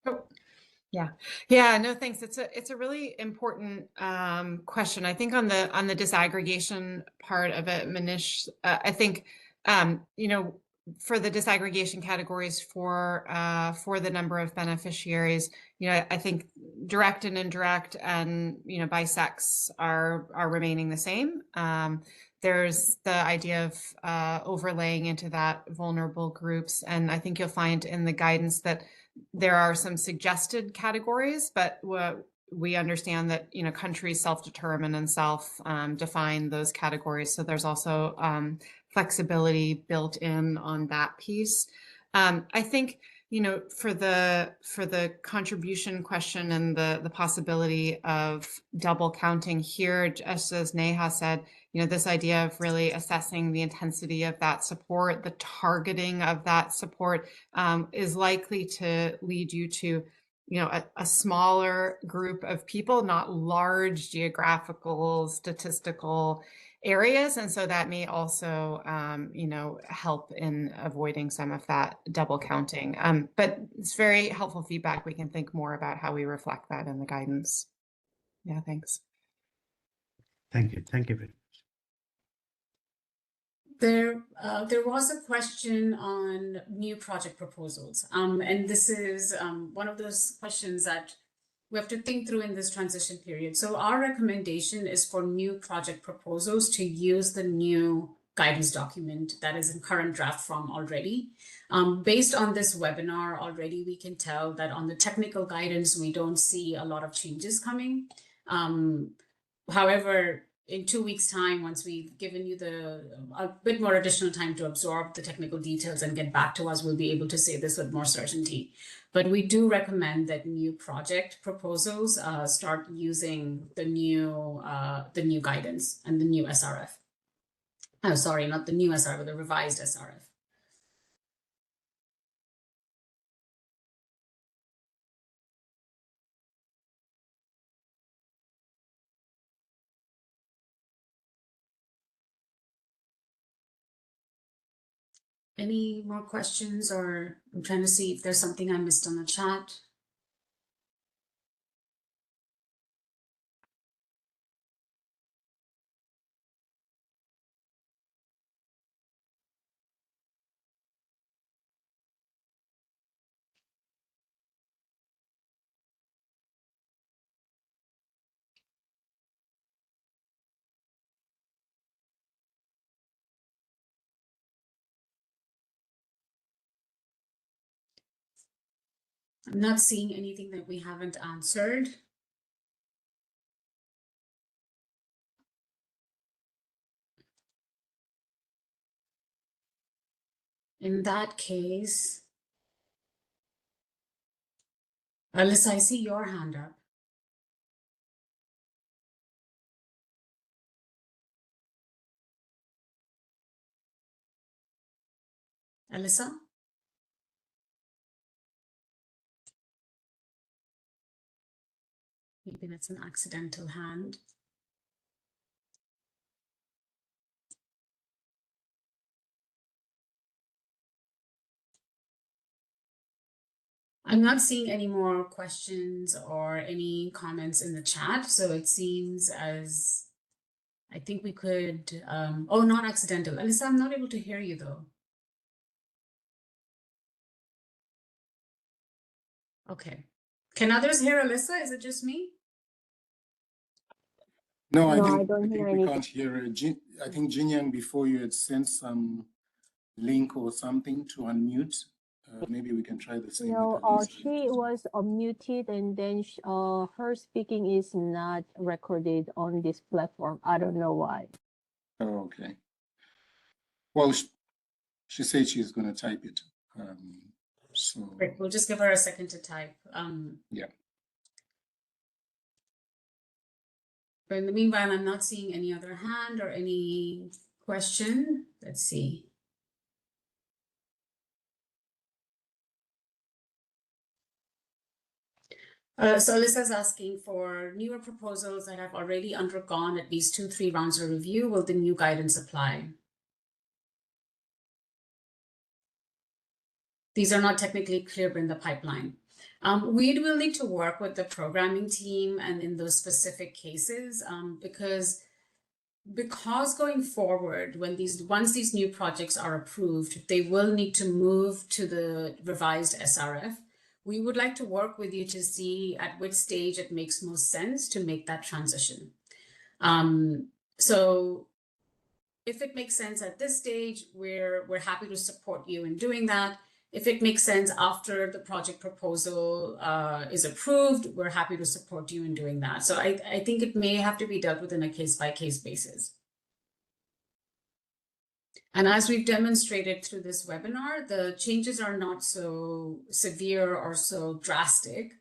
Oh, yeah, no, thanks. It's a really important question. I think on the disaggregation part of it, Manish, I think for the disaggregation categories for the number of beneficiaries, I think direct and indirect and by sex are remaining the same. There's the idea of overlaying into that vulnerable groups, and I think you'll find in the guidance that there are some suggested categories, but we understand that countries self-determine and self-define those categories. So there's also flexibility built in on that piece. I think for the contribution question and the possibility of double counting here, just as Neha said, this idea of really assessing the intensity of that support, the targeting of that support is likely to lead you to a smaller group of people, not large geographical statistical areas. And so that may also, help in avoiding some of that double counting. But it's very helpful feedback. We can think more about how we reflect that in the guidance. Yeah, thanks. Thank you. Thank you very much. There was a question on new project proposals. And this is one of those questions that we have to think through in this transition period. So our recommendation is for new project proposals to use the new guidance document that is in current draft form already. Based on this webinar already, we can tell that on the technical guidance, we don't see a lot of changes coming. However, in 2 weeks' time, once we've given you a bit more additional time to absorb the technical details and get back to us, we'll be able to say this with more certainty. But we do recommend that new project proposals start using the new guidance and the new SRF. Oh, sorry, not the new SRF, but the revised SRF. Any more questions, or I'm trying to see if there's something I missed on the chat. I'm not seeing anything that we haven't answered. In that case, Alyssa, I see your hand up. Alyssa? Maybe that's an accidental hand. I'm not seeing any more questions or any comments in the chat, so it seems as I think we could, oh, not accidental. Alyssa, I'm not able to hear you though. Okay. Can others hear Alyssa? Is it just me? No, I No, I think don't hear we anything. can't hear her. I think Jinian, before you had sent some link or something to unmute. Maybe we can try the same. No, with Alyssa. she was unmuted, and then her speaking is not recorded on this platform. I don't know why. Oh, okay. Well, she said she's going to type it. So Great. We'll just give her a second to type. yeah. But in the meanwhile, I'm not seeing any other hand or any question. Let's see. So Alyssa's asking for newer proposals that have already undergone at least 2-3 rounds of review. Will the new guidance apply? These are not technically clear in the pipeline. We will need to work with the programming team and in those specific cases because because going forward, once these new projects are approved, they will need to move to the revised SRF. We would like to work with you to see at which stage it makes most sense to make that transition. So if it makes sense at this stage, we're happy to support you in doing that. If it makes sense after the project proposal is approved, we're happy to support you in doing that. So I think it may have to be dealt with in a case-by-case basis. And as we've demonstrated through this webinar, the changes are not so severe or so drastic.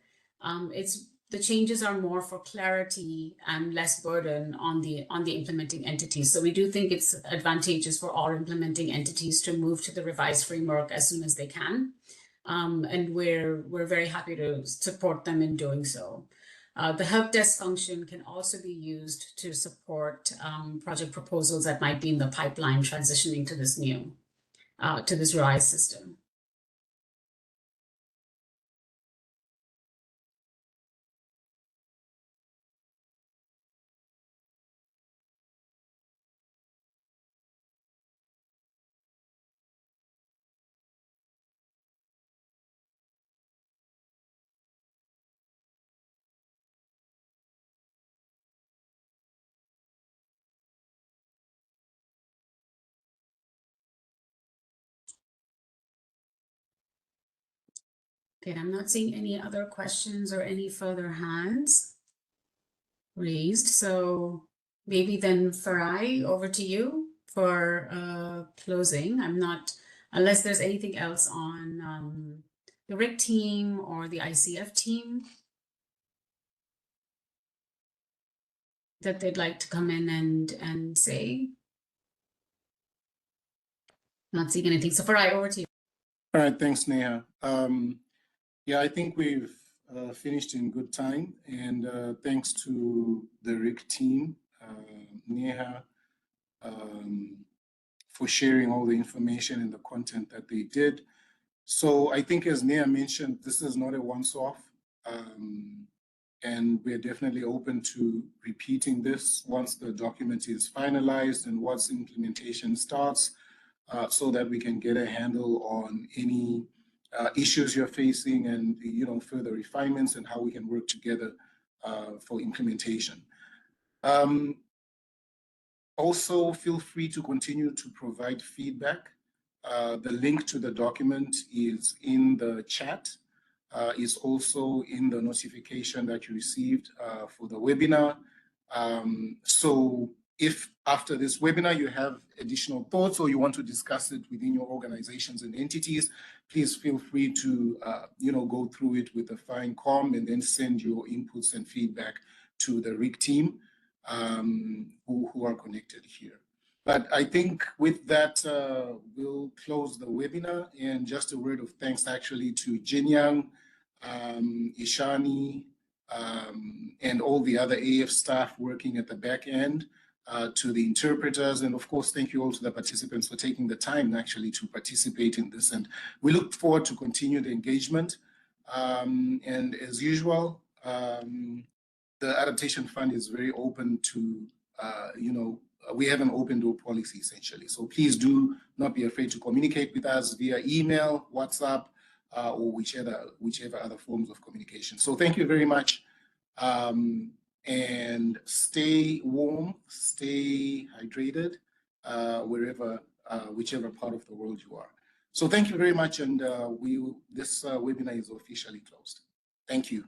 The changes are more for clarity and less burden on the implementing entities. So we do think it's advantageous for all implementing entities to move to the revised framework as soon as they can. And we're very happy to support them in doing so. The help desk function can also be used to support project proposals that might be in the pipeline transitioning to this revised system. Okay, I'm not seeing any other questions or any further hands raised. So maybe then Farai, over to you for closing. Unless there's anything else on the RIC team or the ICF team that they'd like to come in and say. Not seeing anything. So Farai, over to you. All right, thanks, Neha. Yeah, I think we've finished in good time, and thanks to the RIC team, Neha, for sharing all the information and the content that they did. So I think, as Neha mentioned, this is not a once-off, and we're definitely open to repeating this once the document is finalized and once implementation starts, so that we can get a handle on any issues you're facing and further refinements and how we can work together for implementation. Also, feel free to continue to provide feedback. The link to the document is in the chat. Is also in the notification that you received for the webinar. So if after this webinar you have additional thoughts or you want to discuss it within your organizations and entities, please feel free to go through it with a fine comb and then send your inputs and feedback to the RIC team who are connected here. But I think with that, we'll close the webinar. And just a word of thanks actually to Jinyang, Ishani, and all the other AF staff working at the back end, to the interpreters, and of course, thank you all to the participants for taking the time actually to participate in this. And we look forward to continued engagement. And as usual, the Adaptation Fund is very open to, we have an open door policy essentially. So please do not be afraid to communicate with us via email, WhatsApp, or whichever other forms of communication. So thank you very much. And stay warm, stay hydrated, whichever part of the world you are. So thank you very much, and this webinar is officially closed. Thank you.